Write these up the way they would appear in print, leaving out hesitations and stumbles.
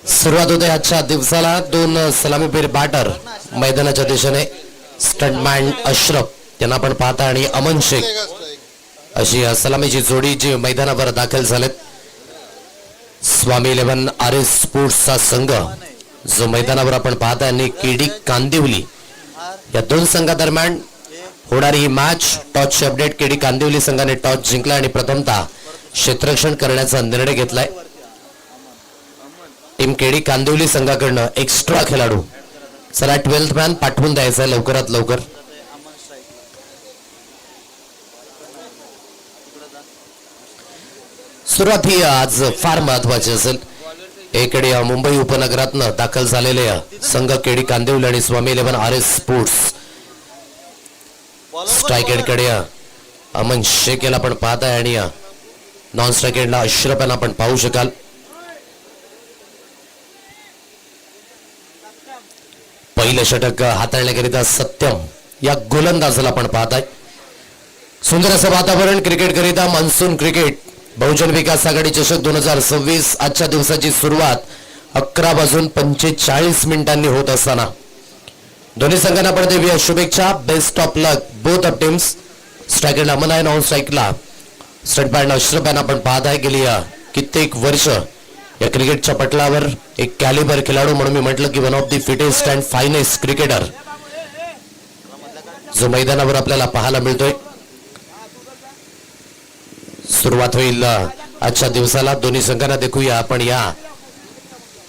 सुरुवात होते आजच्या दिवसाला. दोन सलामीवीर बॅटर मैदानाच्या दिशेने. स्टंटमॅन अशरफ त्यांना पण पाहता आणि अमन शेख अशी सलामीची जोडी जी मैदानावर दाखल झालेत. स्वामी 11 RS स्पोर्ट्सचा संघ जो मैदानावर आपण पाहता आणि केडी कांदिवली या दोन संघादरम्यान होणारी ही मॅच. टॉसचे अपडेट. केडी कांदिवली संघाने टॉस जिंकला आणि प्रथमतः क्षेत्ररक्षण करण्याचा निर्णय घेतलाय. टीम केडी कांदिवली संघाकडनं एक्स्ट्रा खेळाडू चला 12th मॅन पाठवून द्यायचा लवकरात लवकर. सुरुवात ही आज फार महत्वाची असेल. एकडे मुंबई उपनगरातनं दाखल झालेले संघ केडी कांदिवली आणि स्वामी 11 RS स्पोर्ट्स. स्ट्राईक एंडकडे अमन शेख याला पण पाहताय आणि नॉन स्ट्राईक एंडला अशरफ यांना पण पाहू शकाल. पहिलं षटक हाताळण्याकरिता सत्यम या गोलंदाजाला पण पाहताय. सुंदर असं वातावरण क्रिकेट करिता. मान्सून क्रिकेट बहुजन विकास आघाडी चषक 2026 आजच्या दिवसाची सुरुवात 11:45 होत असताना दोन्ही संघांना पण देऊया शुभेच्छा. Best of luck both of teams. स्ट्रायकरला अमन आहे. नॉन स्ट्राईकला स्टंटमॅन अशरफ यांना पण पाहत आहे. गेली कित्येक वर्ष या क्रिकेटच्या पटलावर एक कॅलिबर खेळाडू म्हणून मी म्हटलं की one of the fittest and finest cricketer जो मैदानावर आपल्याला पाहायला मिळतोय. सुरुवात होईल आजच्या दिवसाला. दोन्ही संघांना देखूया आपण या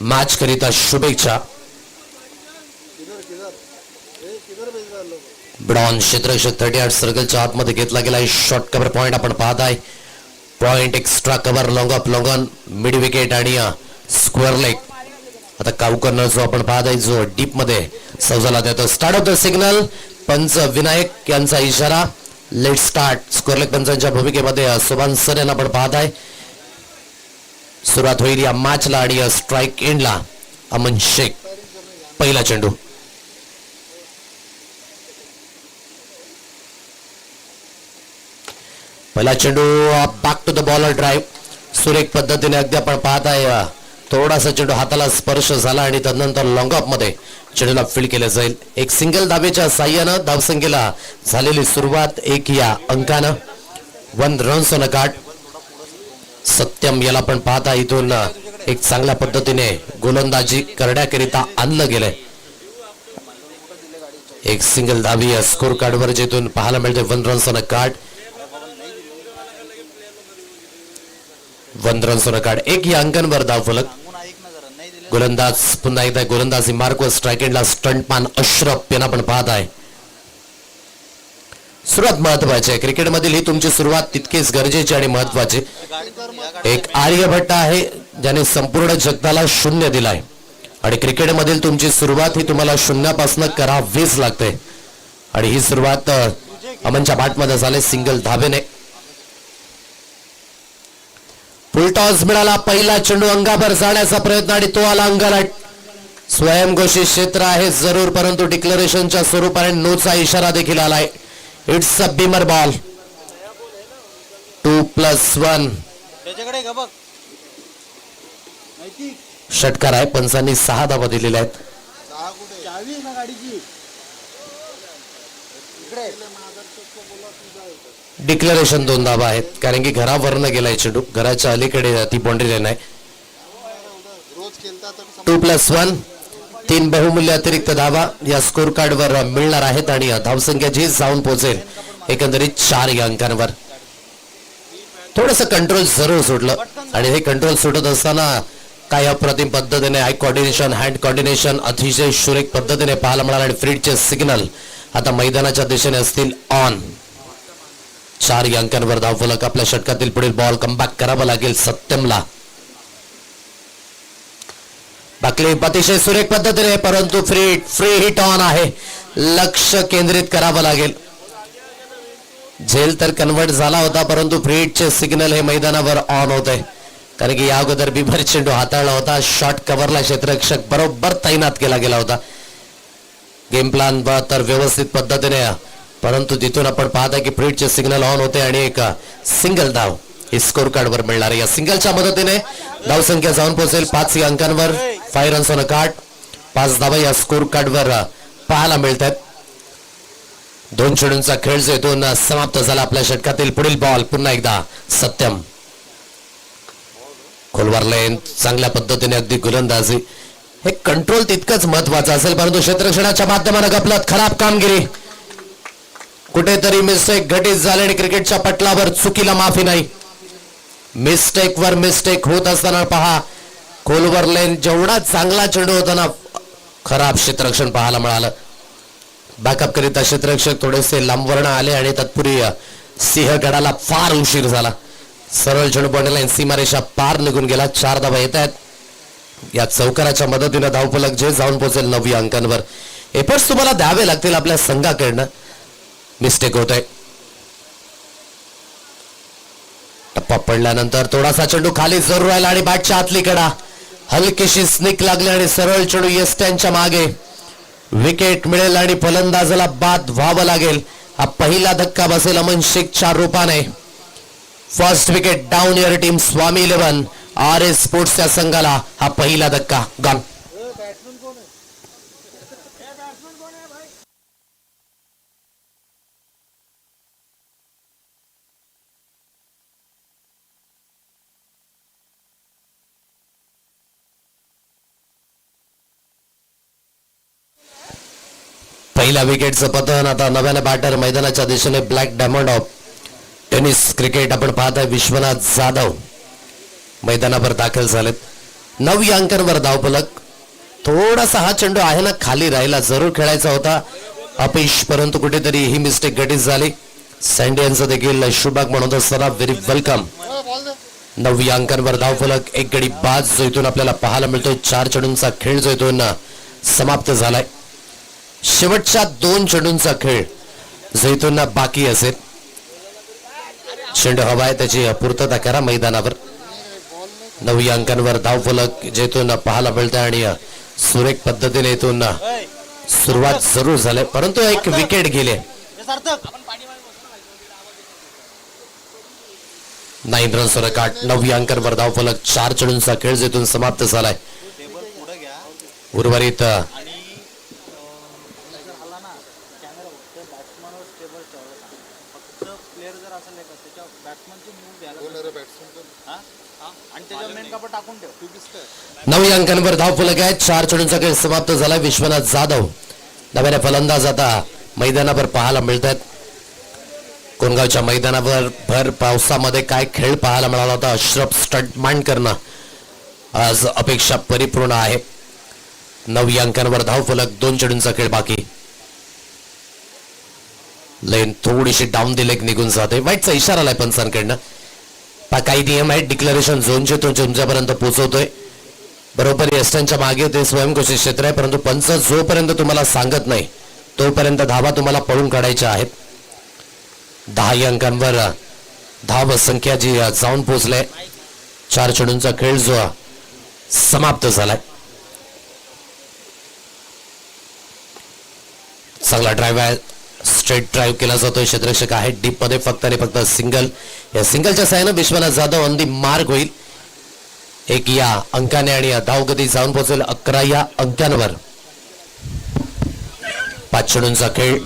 मॅच करिता शुभेच्छा. ब्रॉन क्षेत्ररक्षक 38 सर्कलच्या आतमध्ये घेतला गेला. शॉर्ट कव्हर पॉइंट आपण पाहताय. Point extra cover long of long on mid wicket आणि स्क्वेअर लेग. आता काउकर्नर जो आपण पाहताय जो डीप मध्ये सौजाला देतो. Start of the signal. पंच विनायक यांचा इशारा. Let start. स्क्वेअर लेग पंचांच्या भूमिकेमध्ये सुभान सर यांना आपण पाहताय. सुरुवात होईल या मॅचला आणि स्ट्राईक एंडला अमन शेख. पहिला चेंडू. पहिला चेंडू back to the bowler drive. सुरेख पद्धतीने अगदी आपण पाहताय. थोडासा चेंडू हाताला स्पर्श झाला आणि त्यानंतर लॉंग ऑफ मध्ये चेंडूला फील्ड केलं जाईल. एक सिंगल धावेच्या साह्यानं धावसंख्येला झालेली सुरुवात 1 या अंकानं. 1 runs on a card. Satyam याला पण पाहता इथून एक चांगल्या पद्धतीने गोलंदाजी करण्याकरिता आणलं गेलंय. एक सिंगल धावी स्कोर कार्डवर जिथून पाहायला मिळते. 1 runs on a card. 1 runs on a card. 1 या अंकांवर धाव फलक. गोलंदाज पुन्हा एकदा गोलंदाजी मार्क. स्ट्राईक एंडला स्टंटमॅन अशरफ यांना पण पाहत आहे. सुरुवात महत्वाची आहे. क्रिकेटमधील ही तुमची सुरुवात तितकीच गरजेची आणि महत्वाची. एक आर्यभट्ट आहे ज्याने संपूर्ण जगताला 0 दिलाय आणि क्रिकेटमधील तुमची सुरुवात ही तुम्हाला 0 करावीच लागते आणि ही सुरुवात अमनच्या बॅटमध्ये झाले सिंगल धावेने. फुल टॉस मिळाला. पहिला चेंडू अंगावर जाण्याचा प्रयत्न आणि तो आला अंगालट. स्वयंघोषित क्षेत्र आहे जरूर परंतु डिक्लेरेशनच्या स्वरूपाने नोचा इशारा देखील आलाय. It's a Beamer ball. 2+1 षटकार आहे. पंचांनी 6 धावा दिलेल्या आहेत. डिक्लेरेशन 2 धावा आहेत कारण की घरावरनं गेलाय चेंडू. घराच्या अलीकडे ती बाउंड्री लाईन आहे. 2+1 3 बहुमूल्य अतिरिक्त धावा या स्कोर कार्डवर मिळणार आहेत आणि धावसंख्या जी जाऊन पोहोचेल एकंदरीत 4 या अंकांवर. थोडस कंट्रोल जरूर सुटलं आणि हे कंट्रोल सुटत असताना काय अप्रतिम पद्धतीने आय कॉर्डिनेशन हँड कॉर्डिनेशन अतिशय सुरेख पद्धतीने पाहायला मिळालं आणि फ्रीडचे सिग्नल आता मैदानाच्या दिशेने असतील ऑन. 4 या अंकांवर धाव फलक. आपल्या षटकातील पुढील बॉल कमबॅक करावा लागेल सत्यमला. बाकी अतिशय सुरेख पद्धतीने परंतु फ्री हिट ऑन आहे. लक्ष केंद्रित करावं लागेल. झेल तर कन्वर्ट झाला होता परंतु फ्री हिटचे सिग्नल हे मैदानावर ऑन होते कारण की या अगोदर बिभर चेंडू हाताळला होता. शॉर्ट कव्हरला क्षेत्ररक्षक बरोबर तैनात केला गेला होता. गेम प्लॅन तर व्यवस्थित पद्धतीने परंतु तिथून आपण पाहता की फ्री हिटचे सिग्नल ऑन होते आणि एक सिंगल धाव स्कोर कार्डवर मिळणार आहे. या सिंगलच्या मदतीने धावसंख्या जाऊन पोहोचेल 5 अंकांवर. 5 रन्स ऑन अ कार्ड. 5 धावा या स्कोर कार्डवर पाहायला मिळतात. 2 चेंडूंचा खेळ जो येतो समाप्त झाला आपल्या षटकातील. पुढील बॉल पुन्हा एकदा सत्यम. खोलवर लेन चांगल्या पद्धतीने अगदी गोलंदाजी. हे कंट्रोल तितकंच महत्वाचं असेल परंतु क्षेत्ररक्षणाच्या माध्यमाने गपलत खराब कामगिरी. कुठेतरी मिस्टेक घटित झाले आणि क्रिकेटच्या पटलावर चुकीला माफी नाही. मिस्टेक वर मिस्टेक होत असताना पहा खोलवर लेन जेवढा चांगला चेंडू होता ना खराब क्षेत्ररक्षण पाहायला मिळालं. बॅकअप करिता क्षेत्ररक्षक थोडेसे लांबवर्ण आले आणि तत्पूर्वी सिंहगडाला फार उशीर झाला. सरळ चेंडू बॉर्डर लाईन सीमारेषा पार निघून गेला. 4 धावा येत आहेत. या चौकाराच्या मदतीने धावफलक जे जाऊन पोहोचेल 9 अंकांवर. एफर्ट्स तुम्हाला द्यावे लागतील आपल्या संघाकडनं. मिस्टेक होत आहे. टप्पा पडल्यानंतर थोडासा चेंडू खाली जरूर राहिला आणि बॅटच्या आतली कडा हलकीशी स्निक लागली आणि सरळ चेंडू येस्ट्यांच्या मागे. विकेट मिळेल आणि फलंदाजाला बाद व्हावं लागेल. हा पहिला धक्का बसेल अमन शेखच्या रूपाने. First wicket down your team Swami 11 RS स्पोर्ट्सच्या संघाला हा पहिला धक्का. गॉन. पहिल्या विकेटचं पतन. आता नव्याने बॅटर मैदानाच्या दिशेने black diamond of tennis cricket आपण पाहताय विश्वनाथ जाधव मैदानावर दाखल झालेत. 9 अंकांवर धावफलक. थोडासा हा चेंडू आहे ना खाली राहिला जरूर खेळायचा होता अपेश परंतु कुठेतरी ही मिस्टेक घटित झाली. सँडियनचं देखील शुभाग म्हणून असताना व्हेरी वेलकम. 9 अंकांवर धावफलक. एक गडी बाद जो इथून आपल्याला पाहायला मिळतोय. 4 चेंडूंचा खेळ जो इथून समाप्त झालाय. शेवटच्या 2 चेंडूंचा खेळ जो इथून बाकी असेल. चेंडू हवा आहे त्याची पूर्तता करा मैदानावर. 9 अंकांवर धावफलक जेथून पाहायला मिळते आणि सुरेख पद्धतीने इथून सुरुवात जरूर झाली परंतु एक विकेट गेले. 9 रन्स वर काट. 9 अंकांवर धावफलक. 4 चेंडूंचा खेळ जेथून समाप्त झालाय. उर्वरित नऊ अंकांवर धावफलक आहे. 4 चेंडूंचा खेळ समाप्त झाला. विश्वनाथ जाधव नव्याने फलंदाज आता मैदानावर पाहायला मिळतात. कोणगावच्या मैदानावर भर पावसामध्ये काय खेळ पाहायला मिळाला होता. अश्रफ स्टंटमॅन करणं आज अपेक्षा परिपूर्ण आहे. 9 अंकांवर धावफलक. 2 चेंडूंचा खेळ बाकी. लेन थोडीशी डाऊन दी लेग निघून जाते. वाईटचा इशारा आलाय पंचांकडनं. काही नियम आहेत डिक्लेरेशन झोनचे तो तुमच्यापर्यंत पोहोचवतोय. बरोबर यष्टांच्या मागे ते स्वयंघोषित क्षेत्र आहे परंतु पंच जोपर्यंत तुम्हाला सांगत नाही तोपर्यंत धावा तुम्हाला पळून काढायच्या आहेत. 10 अंकांवर धाव संख्या जी जाऊन पोहोचले. 4 चेंडूंचा खेळ जो समाप्त झालाय. चांगला ड्राईव्ह आहे. स्ट्रेट ड्राईव्ह केला जातोय. क्षेत्ररक्षक आहे डीप मध्ये फक्त आणि फक्त सिंगल. या सिंगलच्या साहाय्याने Vishwanath Jadhav on the mark होईल. 1 या अंकाने आणि धावगती जाऊन पोहोचेल 11 या अंकांवर. 5 चेंडूंचा खेळ.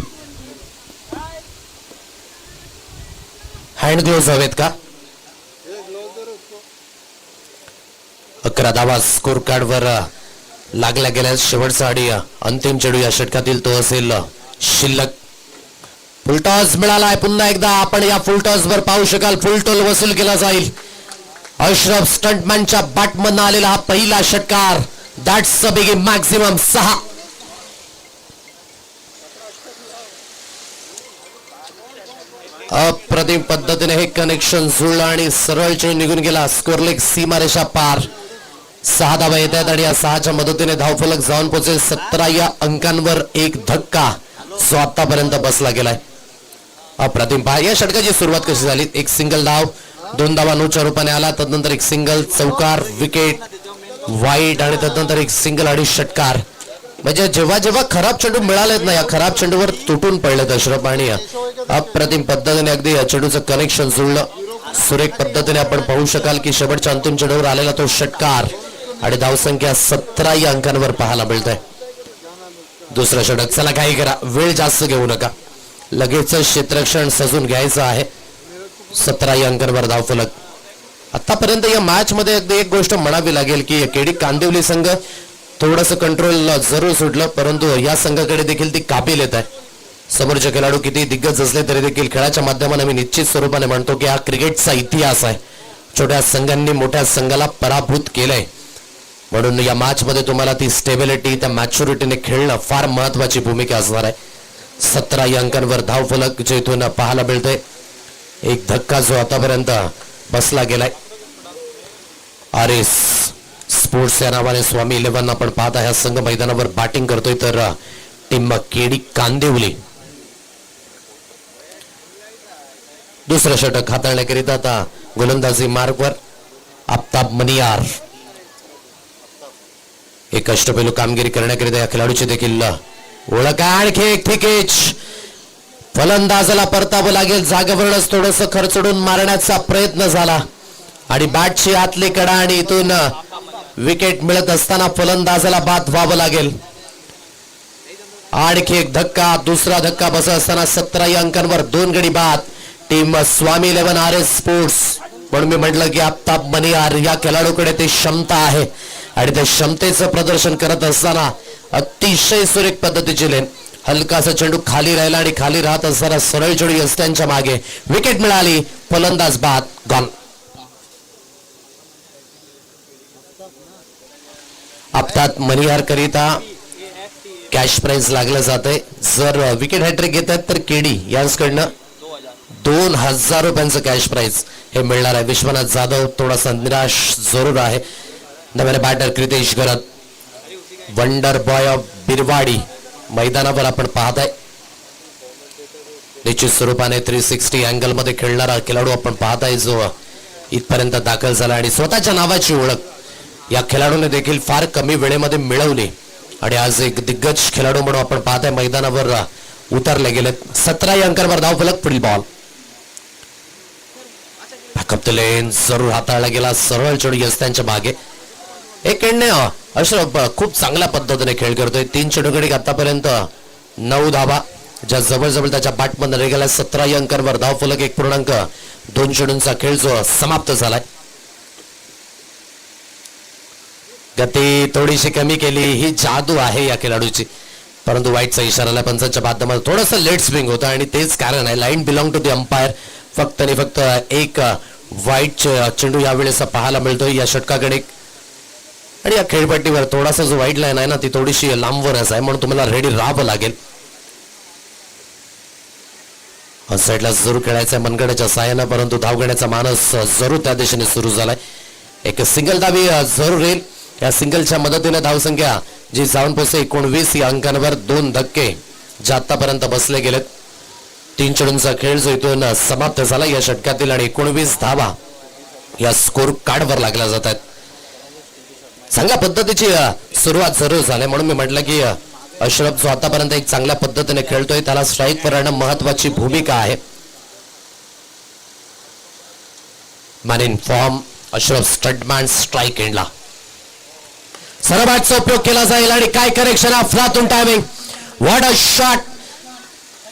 हँड ग्लोव्ज हवेत का. 11 धावा स्कोर कार्डवर लागल्या गेल्या. शेवटचा आणि अंतिम चेंडू या षटकातील तो असेल शिल्लक. फुलटॉस मिळालाय. पुन्हा एकदा आपण या फुलटॉस वर पाहू शकाल. फुलटॉल वसूल केला जाईल. अश्रफ स्टंटमॅनच्या बॅटमधून आलेला हा पहिला षटकार. That's a big maximum 6. अप्रतिम पद्धतीने हे कनेक्शन जुळलं आणि सरळ चेंडू निघून गेला. स्कोर लेग सीमारेषा पार. 6 धावा येत आहेत आणि या 6च्या मदतीने धावफलक जाऊन पोहोचेल 17 या अंकांवर. एक धक्का जो आतापर्यंत बसला गेलाय. अप्रतिम पहा या षटकाची सुरुवात कशी झाली. एक सिंगल धाव. 2 धावा नोच्या रूपाने आला. तदनंतर एक सिंगल चौकार विकेट वाईट आणि तदनंतर एक सिंगल आणि षटकार. म्हणजे जेव्हा जेव्हा खराब चेंडू मिळालेत ना या खराब चेंडूवर तुटून पडलेत अश्रफ आणि अप्रतिम पद्धतीने अगदी या चेंडूचं कनेक्शन जुळलं. सुरेख पद्धतीने आपण पाहू शकाल की शेवटच्या अंतिम चेंडूवर आलेला तो षटकार आणि धावसंख्या 17 या अंकांवर पाहायला मिळत आहे. दुसरं षटक. चला काही करा, वेळ जास्त घेऊ नका, लगेच क्षेत्ररक्षण सजून घ्यायचं आहे. 17 या अंकांवर धावफलक. आतापर्यंत या मॅच मध्ये अगदी एक गोष्ट म्हणावी लागेल की केडी कांदिवली संघ थोडंसं कंट्रोल जरूर सुटलं, परंतु या संघाकडे देखील ती काबिलियत आहे. समोरचे खेळाडू किती दिग्गज असले तरी देखील खेळाच्या माध्यमाने मी निश्चित स्वरूपाने म्हणतो की हा क्रिकेटचा इतिहास आहे. छोट्या संघांनी मोठ्या संघाला पराभूत केलंय, म्हणून या मॅच मध्ये तुम्हाला ती स्टेबिलिटी, त्या मॅच्युरिटीने खेळणं फार महत्वाची भूमिका असणार आहे. 17 या अंकांवर धावफलक जे इथून पाहायला मिळतोय. एक धक्का जो आतापर्यंत बसला गेलाय. आरएस स्पोर्ट्स या नावाने स्वामी 11 आपण पाहता ह्या संघ मैदानावर बॅटिंग करतोय, तर टीम केडी कांदिवली दुसरं षटक हाताळण्याकरिता आता गोलंदाजी मार्गवर आफताब मनियार. एक अष्टपैलू कामगिरी करण्याकरिता या खेळाडूची देखील ओळख आहे. आणखी एक ठिकेच फलंदाजाला परतावं लागेल. जागेवरच थोडस खरचडून मारण्याचा प्रयत्न झाला आणि बॅटची आतली कडा आणि इथून विकेट मिळत असताना फलंदाजाला बाद व्हावं लागेल. आणखी एक धक्का, दुसरा धक्का बसत असताना 17 या अंकांवर 2 गडी बाद. टीम स्वामी 11 आरएस स्पोर्ट्स. म्हणून मी म्हटलं की आफताब मनियार या खेळाडूकडे ते क्षमता आहे आणि त्या क्षमतेचं प्रदर्शन करत असताना अतिशय सुरेख पद्धतीची लेन. हलकासा चेंडू खाली राहिला आणि खाली राहत असताना सरळ चेंडू यस्त्यांच्या मागे विकेट मिळाली. फलंदाज बाद, गॉन. आफताब मनियार करिता कॅश प्राइज लागलं जाते. जर विकेट हॅट्रिक घेत आहेत तर केडी यांच्याकडनं 2000 रुपयांचं कॅश प्राइज हे मिळणार आहे. विश्वनाथ जाधव थोडासा निराश जरूर आहे. नव्याने batter Kritesh Garat, wonder boy of Birwadi मैदानावर आपण पाहत आहे. निश्चित स्वरूपाने 360 अँगल मध्ये खेळणारा खेळाडू आपण पाहत आहे जो इथपर्यंत दाखल झाला आणि स्वतःच्या नावाची ओळख या खेळाडूने देखील फार कमी वेळेमध्ये मिळवली आणि आज एक दिग्गज खेळाडू म्हणून आपण पाहत आहे मैदानावर उतरले गेले. 17 या अंकांवर धावफलक. पुढील बॉल बॅकअप लेन जरूर हाताळला गेला. सरळ चेंडू यस्त्यांच्या मागे. एक एंडने अशरफ खूप चांगल्या पद्धतीने खेळ करतोय. 3 चेंडूकडे आतापर्यंत 9 धावा ज्या जवळजवळ त्याच्या बॅटमध्ये रह गेल्या. 17 या अंकांवर धावफलक. 1.2 चेंडूंचा खेळ जो समाप्त झालाय. गती थोडीशी कमी केली, ही जादू आहे या खेळाडूची, परंतु वाईटचा इशारा आला पंचांच्या माध्यमातून. थोडंसं लेट स्विंग होतं आणि तेच कारण आहे. Line belong to the umpire. फक्त आणि फक्त एक वाईट चेंडू यावेळेस पाहायला मिळतोय या षटकाकडे आणि या खेळपट्टीवर थोडासा जो वाईट लाईन आहे ना ती थोडीशी लांबवरच आहे, म्हणून तुम्हाला रेडी राहावं लागेल. साईडला जरूर खेळायचं मनगडाच्या साहाय्यानं, परंतु धाव घेण्याचा मानस जरूर त्या दिशेने सुरू झालाय. एक सिंगल धावी जरूर येईल. या सिंगलच्या मदतीने धावसंख्या जी जाऊन पोहोचते 19 या अंकांवर. 2 धक्के जे आतापर्यंत बसले गेलेत. 3 चेंडूंचा खेळ जो इथून समाप्त झाला या षटकातील आणि 19 धावा या स्कोर कार्डवर लागल्या जात आहेत. चांगल्या पद्धतीची सुरुवात जरूर झाली, म्हणून मी म्हटलं की अशरफ जो आतापर्यंत एक चांगल्या पद्धतीने खेळतोय त्याला स्ट्राईक वर आणणं महत्वाची भूमिका आहे. Man in form Ashraf stuntman strike एंडला. सरबॅटचा उपयोग केला जाईल आणि काय करेक्शन अफलातून timing. What a shot.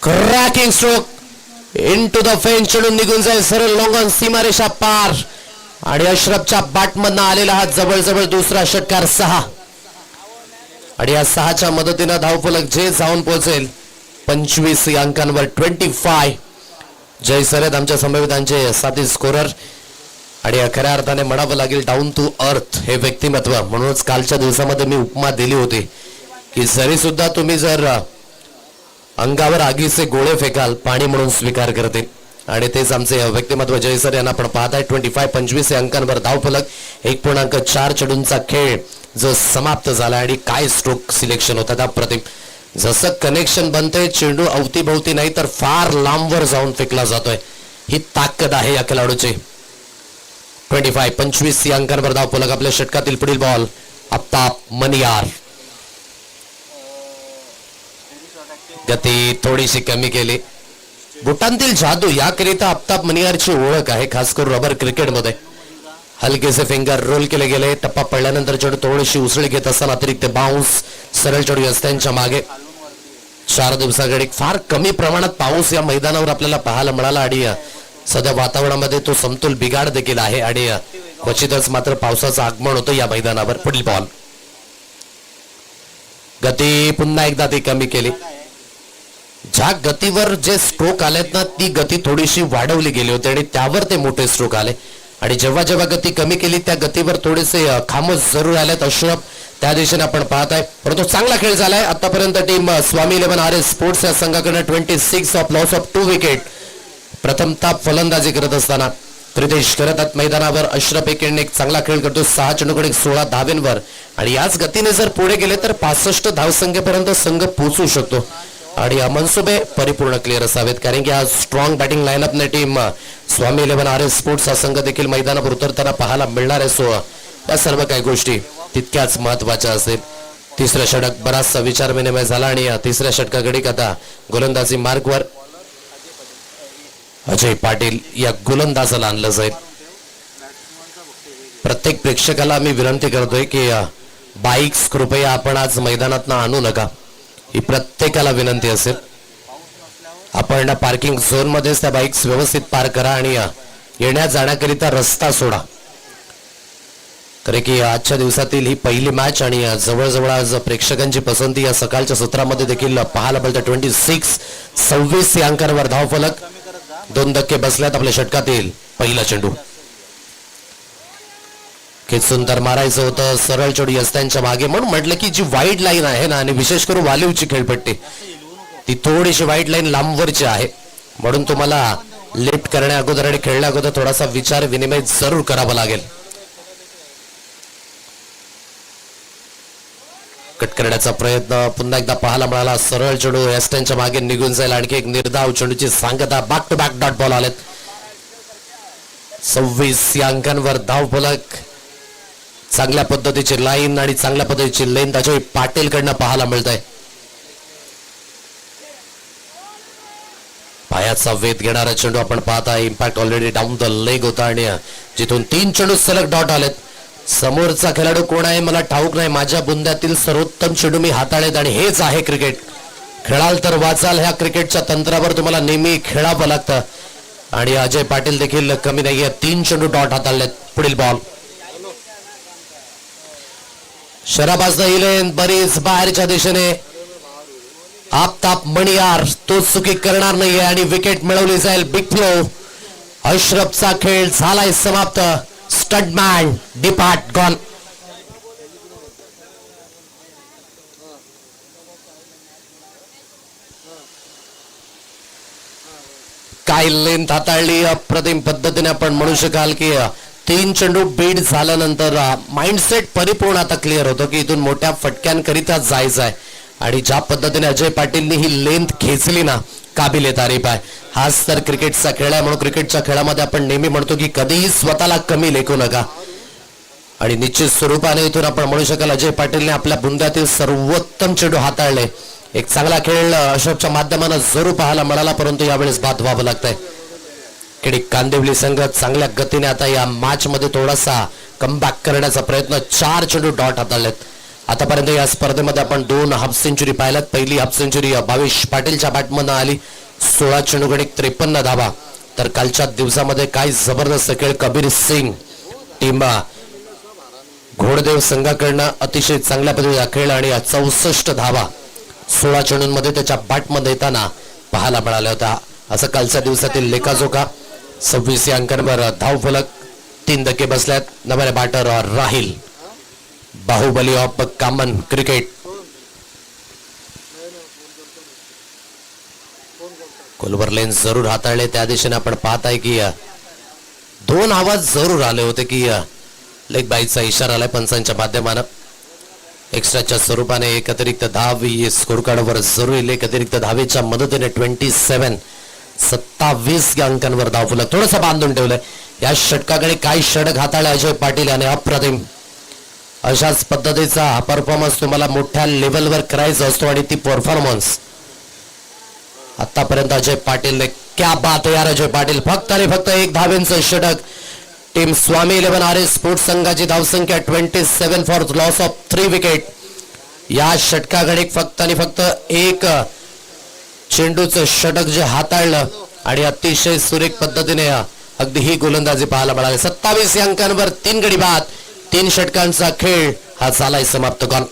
Cracking stroke into the fence. चेंडू निघून जाईल सरळ लॉंगॉन सीमारेषा पार आणि अशरफच्या बॅटमधनं आलेला हा जवळजवळ दुसरा षटकार 6 आणि या 6च्या मदतीनं धावफलक जे जाऊन पोहोचेल 25 या अंकांवर. 25. जय सरेद आमच्या समवेतांचे साथी स्कोरर आणि खऱ्या अर्थाने म्हणावं लागेल डाऊन टू अर्थ हे व्यक्तिमत्व. म्हणूनच कालच्या दिवसामध्ये मी उपमा दिली होती की जरी सुद्धा तुम्ही जर अंगावर आगीचे गोळे फेकाल पाणी म्हणून स्वीकार करते आणि तेच आमचे व्यक्तिमत्व जयसर यांना आपण पाहताय. 25 या अंकांवर धावफलक. 1.4 चेंडूंचा खेळ जो समाप्त झाला आणि काय स्ट्रोक सिलेक्शन होता त्या प्रतिम. जसं कनेक्शन बनते चेंडू अवतीभवती नाही तर फार लांबवर जाऊन फेकला जातोय. ही ताकद आहे या खेळाडूची. 25 या अंकांवर धावफलक. आपल्या षटकातील पुढील बॉल आफताब मनियार. गती थोडीशी कमी केली. बुटांतील जादू याकरिता आफताब मनियारची ओळख आहे, खास करून रबर क्रिकेटमध्ये. हलकेसे फिंगर रोल केले गेले, टप्पा पडल्यानंतर चेंडू थोडीशी उसळी घेत असताना अतिरिक्त बाउन्स, सरळ चेंडू यस्त्यांच्या मागे. 4 दिवसाकडे फार कमी प्रमाणात पाऊस या मैदानावर आपल्याला पाहायला मिळाला आणि सध्या वातावरणामध्ये तो समतोल बिघाड देखील आहे आणि क्वचितच मात्र पावसाचं आगमन होतं या मैदानावर. पुढील बॉल, गती पुन्हा एकदा ती कमी केली. ज्या गतीवर जे स्ट्रोक आलेत ना, ती गती थोडीशी वाढवली गेली होती आणि त्यावर ते मोठे स्ट्रोक आले. आणि जेव्हा जेव्हा गती कमी केली त्या गतीवर थोडेसे खामोश जरूर आलेत अशरफ, त्या दिशेने आपण पाहत आहे. परंतु चांगला खेळ झालाय आतापर्यंत. टीम स्वामी 11 RS स्पोर्ट्स या संघाकडे 26 ऑफ लॉस ऑफ 2 विकेट. प्रथमतः फलंदाजी करत असताना प्रितेश करतात मैदानावर. अशरफ एक चांगला खेळ करतो, 6 चेंडूकडे 16 धावेंवर. आणि याच गतीने जर पुढे गेले तर 65 धावसंख्येपर्यंत संघ पोहोचू शकतो आणि मनसुबे परिपूर्ण क्लिअर असावेत, कारण की आज स्ट्रॉंग बॅटिंग लाईनअपने टीम स्वामी 11 RS स्पोर्ट्स हा संघ देखील मैदानावर उतरताना पाहायला मिळणार आहे. सो या सर्व काही गोष्टी तितक्याच महत्वाच्या असेल. तिसऱ्या षटक बराचसा विचार विनिमय झाला आणि तिसऱ्या षटकाकडे आता गोलंदाजी मार्कवर अजय पाटील या गोलंदाजाला आणलं जाईल. प्रत्येक प्रेक्षकाला मी विनंती करतोय की बाईक्स कृपया आपण आज मैदानात आणू नका, ही प्रत्येकाला विनंती असेल. आपण पार्किंग झोन मध्येच त्या बाईक्स व्यवस्थित पार्क करा आणि येण्या जाण्याकरिता रस्ता सोडा, कारण की आजच्या दिवसातील ही पहिली मॅच आणि जवळजवळ आज प्रेक्षकांची पसंती या सकाळच्या सत्रामध्ये देखील पाहायला मिळते. 26 या अंकांवर धावफलक. 2 धक्के बसल्यात आपल्या षटकातील. पहिला चेंडू खेचून तर मारायचं होतं, सरळ चेंडू यस्त्यांच्या मागे. म्हणून म्हटलं की जी वाईड लाईन आहे ना, आणि विशेष करून वालिवची खेळपट्टी, ती थोडीशी वाईड लाईन लांबवरची आहे. म्हणून तुम्हाला लिफ्ट करण्या अगोदर आणि खेळण्या अगोदर थोडासा विचार विनिमय जरूर करावा लागेल. कट करण्याचा प्रयत्न पुन्हा एकदा पाहायला मिळाला. सरळ चेंडू यस्त्यांच्या मागे निघून जाईल. आणखी एक निर्धाव चेंडूची सांगता. Back to back dot ball आलेत. 26 या अंकांवर धावफलक. चांगल्या पद्धतीची लाईन आणि चांगल्या पद्धतीची लेंथ अजय पाटील कडनं पाहायला मिळत आहे. पायाचा वेध घेणारा चेंडू आपण पाहता. Impact already down the leg होता आणि जिथून 3 चेंडू सलग डॉट आलेत. समोरचा खेळाडू कोण आहे मला ठाऊक नाही, माझ्या बुंद्यातील सर्वोत्तम चेंडू मी हाताळलेत आणि हेच आहे क्रिकेट. खेळाल तर वाचाल, ह्या क्रिकेटच्या तंत्रावर तुम्हाला नेहमी खेळावं लागतं. आणि अजय पाटील देखील कमी नाहीये, 3 चेंडू डॉट हाताळलेत. पुढील बॉल, शराबाज इलेन बरीच बाहेरच्या दिशेने. आफताब मणियार तो चुकी करणार नाहीये आणि विकेट मिळवली जाईल. Big flow. अशरफचा खेळ झालाय समाप्त. Stuntman depart gone. काय लेंथ हाताळली अप्रतिम पद्धतीने. आपण म्हणू शकाल की 3 चेंडू बीट झाल्यानंतर माइंडसेट परिपूर्ण आता क्लिअर होतो की इथून मोठ्या फटक्यांकरिता जायचं आहे. आणि ज्या पद्धतीने अजय पाटीलने ही लेंथ खेचली ना, काबिले तारीफ आहे. हाच तर क्रिकेटचा खेळ आहे. म्हणून क्रिकेटच्या खेळामध्ये आपण नेहमी म्हणतो की कधीही स्वतःला कमी लेखू नका. आणि निश्चित स्वरूपाने इथून आपण म्हणू शकाल अजय पाटीलने आपल्या बुंद्यातील सर्वोत्तम चेंडू हाताळले. एक चांगला खेळ अशोकच्या माध्यमानं जरूर पाहायला मिळाला, परंतु यावेळेस बाद व्हावं लागतंय. खेडी कांदिवली संघ चांगल्या गतीने आता या मॅच मध्ये थोडासा कमबॅक करण्याचा प्रयत्न. 4 चेंडू डॉट हाताळलेत. आतापर्यंत या स्पर्धेमध्ये आपण 2 हाफ सेंचुरी पाहिल्यात. पहिली हाफ सेंचुरी भावेश पाटीलच्या बॅटमधून आली. 16 चेंडूकडे 53 धावा. तर कालच्या दिवसामध्ये काय जबरदस्त खेळ. कबीर सिंग टीम घोडदेव संघाकडनं अतिशय चांगल्या पद्धतीचा खेळ आणि 64 धावा 16 चेंडूंमध्ये त्याच्या बॅटमध्ये येताना पाहायला मिळाल्या होत्या. असं कालच्या दिवसातील लेखाजोखा. 26 या अंकांवर धावफलक. 3 धक्के बसल्यात. नव्या batter Rahil. Baahubali of common cricket. कोलवर लेन जरूर हाताळले. त्या दिशेने आपण पाहत आहे की 2 आवाज जरूर आले होते की लेग बाईचा इशारा आलाय पंचांच्या माध्यमानं. एक्स्ट्राच्या स्वरूपाने एक अतिरिक्त धाव स्कोर कार्डवर जरूर येईल. एक अतिरिक्त धावेच्या मदतीने 27 या अंकांवर धावफलक. थोडंसं बांधून ठेवलंय. या षटकाकडे काय षटक हाताळले अजय पाटील याने अप्रतिम. अशाच पद्धतीचा हा परफॉर्मन्स तुम्हाला मोठ्या लेवलवर करायचा असतो आणि ती परफॉर्मन्स आतापर्यंत अजय पाटीलने क्या बात आहे यार अजय पाटील, फक्त आणि फक्त एक धावेंचं षटक. टीम स्वामी 11 RS स्पोर्ट्स संघाची धावसंख्या 27 फॉर लॉस ऑफ 3 विकेट. या षटकाकडे फक्त आणि फक्त एक चेंडूचं षटक जे हाताळलं आणि अतिशय सुरेख पद्धतीने अगदी ही गोलंदाजी पाहायला मिळाली. 27 अंकांवर 3 गडी बाद, 3 षटकांचा खेळ हा झालाय समाप्त. गॉल.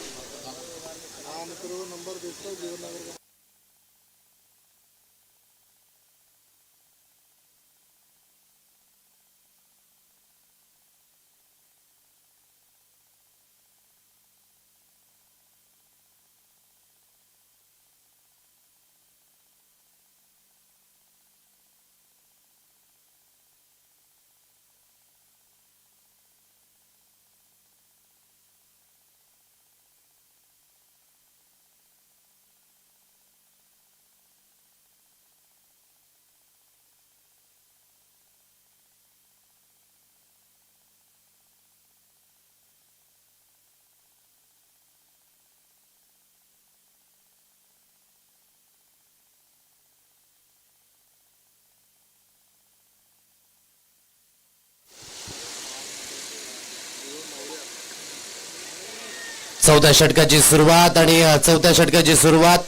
चौथ्या षटकाची सुरुवात आणि चौथ्या षटकाची सुरुवात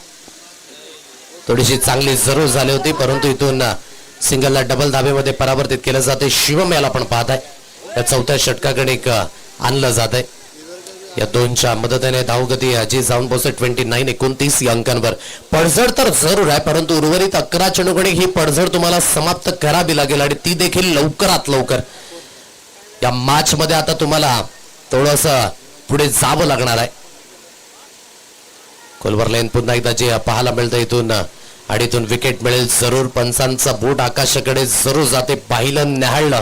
थोडीशी चांगली जरूर झाली होती, परंतु इथून सिंगलला डबल धाब्यामध्ये परावर्तित केलं जाते. शिवम याला पण पाहत आहे. या चौथ्या षटकाकडे एक आणलं जात आहे. या दोनच्या मदतीने धावगती जी जाऊन पोहोचते 29-29 या अंकांवर. पडझड तर जरूर आहे, परंतु उर्वरित 11 चेंडूकडे ही पडझड तुम्हाला समाप्त करावी लागेल आणि ती देखील लवकरात लवकर. या मॅच मध्ये आता तुम्हाला थोडस पुढे जावं लागणार आहे. कोलवर लाईन पुन्हा एकदा जे पाहायला मिळतं इथून आणि इथून विकेट मिळेल जरूर. पंचांचा बोट आकाशाकडे जरूर जाते, पाहिलं न्याहाळलं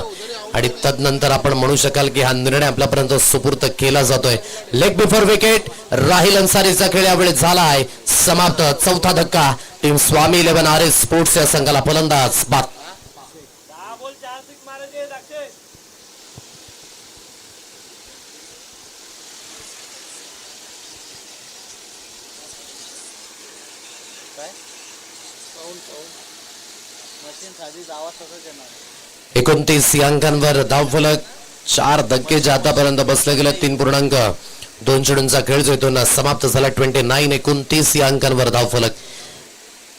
आणि तदनंतर आपण म्हणू शकाल की हा निर्णय आपल्यापर्यंत सुपूर्त केला जातोय. Leg before wicket. राहिल अन्सारीचा खेळ यावेळी झाला आहे समाप्त. चौथा धक्का. टीम स्वामी 11 RS स्पोर्ट्स या संघाला फलंदाज बाद. एकोणतीस अंकांवर धावफलक. 4 धक्के जे आतापर्यंत बसले गेले. 3.2 चेंडूंचा खेळ जो इथून समाप्त झाला. 29-29 या अंकांवर धावफलक.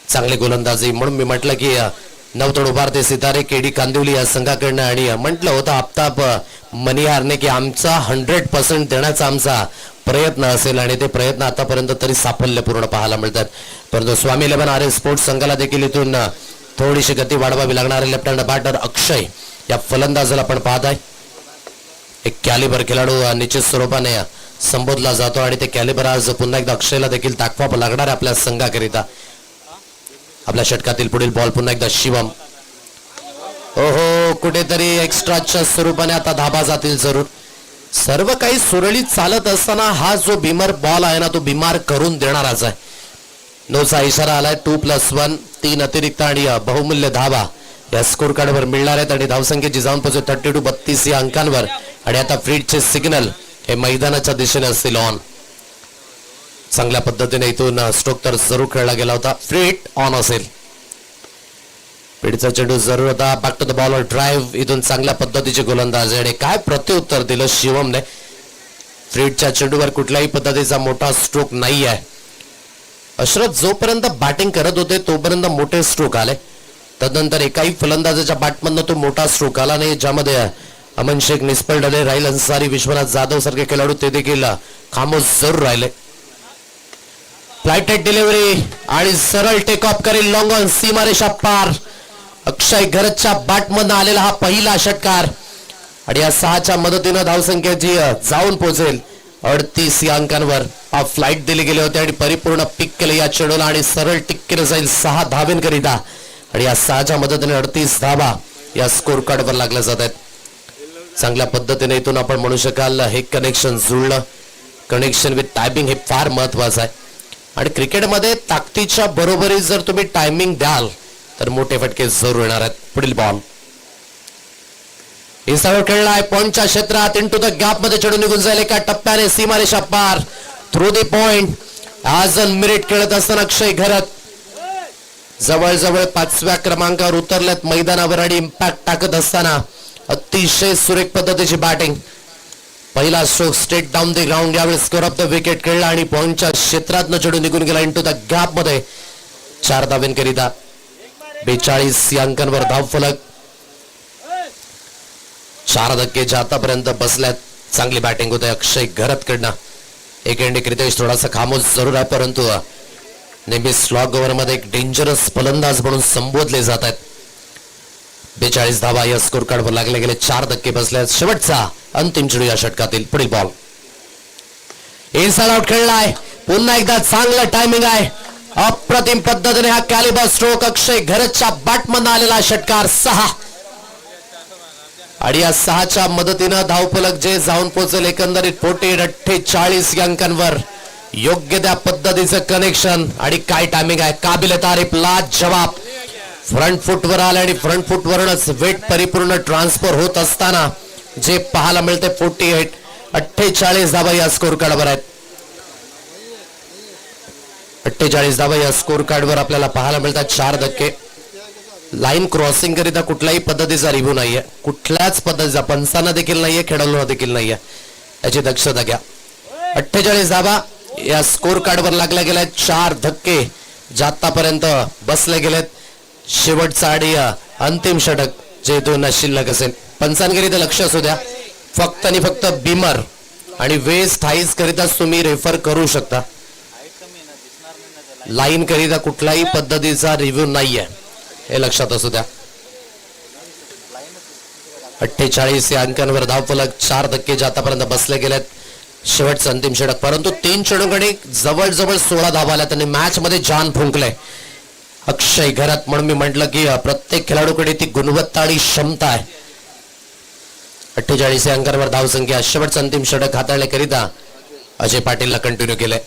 चांगली गोलंदाजी म्हणून मी म्हटलं की नवतड उभारते सितारे केडी कांदिवली या संघाकडनं आणि म्हटलं होतं आफताब मनिहारने की आमचा 100% देण्याचा आमचा प्रयत्न असेल आणि ते प्रयत्न आतापर्यंत तरी साफल्यपूर्ण पाहायला मिळतात. परंतु स्वामी 11 RS स्पोर्ट्स संघाला देखील इथून थोडीशी गती वाढवावी लागणार आहे. लेफ्ट हँड बॅटर अक्षय या फलंदाजाला आपण पाहत आहे. एक कॅलिबर खेळाडू निश्चित स्वरूपाने संबोधला जातो आणि ते कॅलिबर आज पुन्हा एकदा अक्षयला देखील दाखवावं लागणार आहे आपल्या संघाकरिता. आपल्या षटकातील पुढील बॉल पुन्हा एकदा शिवम. ओहो, कुठेतरी एक्स्ट्राच्या स्वरूपाने आता धाबा जातील जरूर. सर्व काही सुरळीत चालत असताना हा जो बिमर बॉल आहे ना तो बिमार करून देणाराच आहे. नोचा इशारा आलाय. 2+1 3 अतिरिक्त आणि बहुमूल्य धावा या स्कोर कार्डवर मिळणार आहेत आणि धावसंख्येची जाऊन पोहोचते 32-32 या अंकांवर. आणि आता फ्रीडचे सिग्नल हे मैदानाच्या दिशेने असतील ऑन. चांगल्या पद्धतीने इथून स्ट्रोक तर जरूर खेळला गेला होता. फ्रीड ऑन असेल. फ्रीडचा चेंडू जरूर होता. Back to the ball drive. इथून चांगल्या पद्धतीचे गोलंदाज आणि काय प्रत्युत्तर दिलं शिवमने. फ्रीडच्या चेंडूवर कुठल्याही पद्धतीचा मोठा स्ट्रोक नाही आहे. अशरफ जोपर्यंत बॅटिंग करत होते तोपर्यंत मोठे स्ट्रोक आले. तदनंतर एकाही फलंदाजाच्या बॅटमधनं तो मोठा स्ट्रोक आला नाही, ज्यामध्ये अमन शेख निष्फळ ठरले. राहिल अन्सारी, विश्वनाथ जाधव सारखे खेळाडू ते देखील खामोश जरूर राहिले. फ्लाइटेड डिलिव्हरी आणि सरळ टेक ऑफ करेल लॉंग ऑन सीमारेषा पार. अक्षय घरच्या बॅटमधनं आलेला हा पहिला षटकार आणि या 6च्या मदतीनं धावसंख्येची जाऊन पोहोचेल 38 या अंकांवर. फ्लाइट दिले गेले होते आणि परिपूर्ण पिक केले या चेंडूला आणि सरळ टिक केलं जाईल 6 धावेंकरिता आणि या 6च्या मदतीने 38 धावा या स्कोर कार्डवर लागल्या जात आहेत. चांगल्या पद्धतीने इथून आपण म्हणू शकाल हे कनेक्शन जुळलं. कनेक्शन विथ टायमिंग हे फार महत्वाचं आहे आणि क्रिकेटमध्ये ताकदीच्या बरोबरी जर तुम्ही टायमिंग द्याल तर मोठे फटके जरूर येणार आहेत. पुढील बॉल इसावर खेळलाय पॉइंटच्या क्षेत्रात. इनटू द गॅप मध्ये चढून निघून जाईल एका टप्प्याने सीमारेषा पार. Through the point. आज मिरिट खेळत असताना अक्षय घरत जवळजवळ 5व्या क्रमांकावर उतरलेत मैदानावर आणि इम्पॅक्ट टाकत असताना अतिशय सुरेख पद्धतीची बॅटिंग. पहिला stroke straight down the ground. यावेळी स्कोर ऑफ द विकेट खेळला आणि पॉइंटच्या क्षेत्रातनं चढून निघून गेला इंटू द गॅप मध्ये. 4 धावेंकरिता 42 या अंकांवर धावफलक. 4 धक्के जे आतापर्यंत बसल्यात. चांगली बॅटिंग होते अक्षय घरत कडनं. एकंडी क्रितेश थोडासा खामोश जरूर आहे परंतु नेहमी स्लॉग ओव्हर मध्ये एक डेंजरस फलंदाज म्हणून संबोधले जात आहेत. 42 धावा या स्कोर कार्डवर लागले गेले. 4 धक्के बसले. शेवटचा अंतिम चेंडू या षटकातील. पुढील बॉल इनसाइड आउट खेळलाय. पुन्हा एकदा चांगलं टायमिंग आहे. अप्रतिम पद्धतीने हा कॅलिबर स्ट्रोक अक्षय घरतच्या बॅटमधून आलेला षटकार. 6 आणि या 6च्या मदतीनं धावफलक जे जाऊन पोहोचेल एकंदरीत 48 या अंकांवर. योग्य त्या पद्धतीचं कनेक्शन आणि काय टायमिंग आहे. काबिल तारीफ लाजवाब. फ्रंट फुटवर आले आणि फ्रंट फुटवरच वेट परिपूर्ण ट्रान्सफर होत असताना जे पाहायला मिळते 48 धावा या स्कोर कार्डवर आहेत. 48 धावा या स्कोर कार्डवर आपल्याला पाहायला मिळतात. 4 धक्के. लाईन क्रॉसिंग करिता कुठल्याही पद्धतीचा रिव्ह्यू नाहीये. कुठल्याच पद्धतीचा पंचांना देखील नाहीये. खेळाडूंना देखील नाहीये. याची दक्षता घ्या. 48 धावा या स्कोर कार्डवर लागल्या गेल्या. 4 धक्के जे आतापर्यंत बसले गेलेत. शेवटचा आणि अंतिम षटक जे दोन शिल्लक असेल. पंचांकरिता लक्ष असू द्या. फक्त आणि फक्त बिमर आणि वेस्ट हाईज करिताच तुम्ही रेफर करू शकता. लाईन करिता कुठल्याही पद्धतीचा रिव्ह्यू नाहीये हे लक्षात असू द्या. 48 या अंकांवर धावफलक. 4 धक्के जे आतापर्यंत बसले गेलेत. शेवटचं अंतिम षटक परंतु 3 चेंडूंकडे जवळजवळ 16 धावा आल्या. त्यांनी मॅच मध्ये जान फुंकले अक्षय घरत. म्हणून मी म्हटलं की प्रत्येक खेळाडूकडे ती गुणवत्ता आणि क्षमता आहे. 48 या अंकांवर धावसंख्या. शेवटचं अंतिम षटक हाताळण्याकरिता अजय पाटीलला कंटिन्यू केलंय.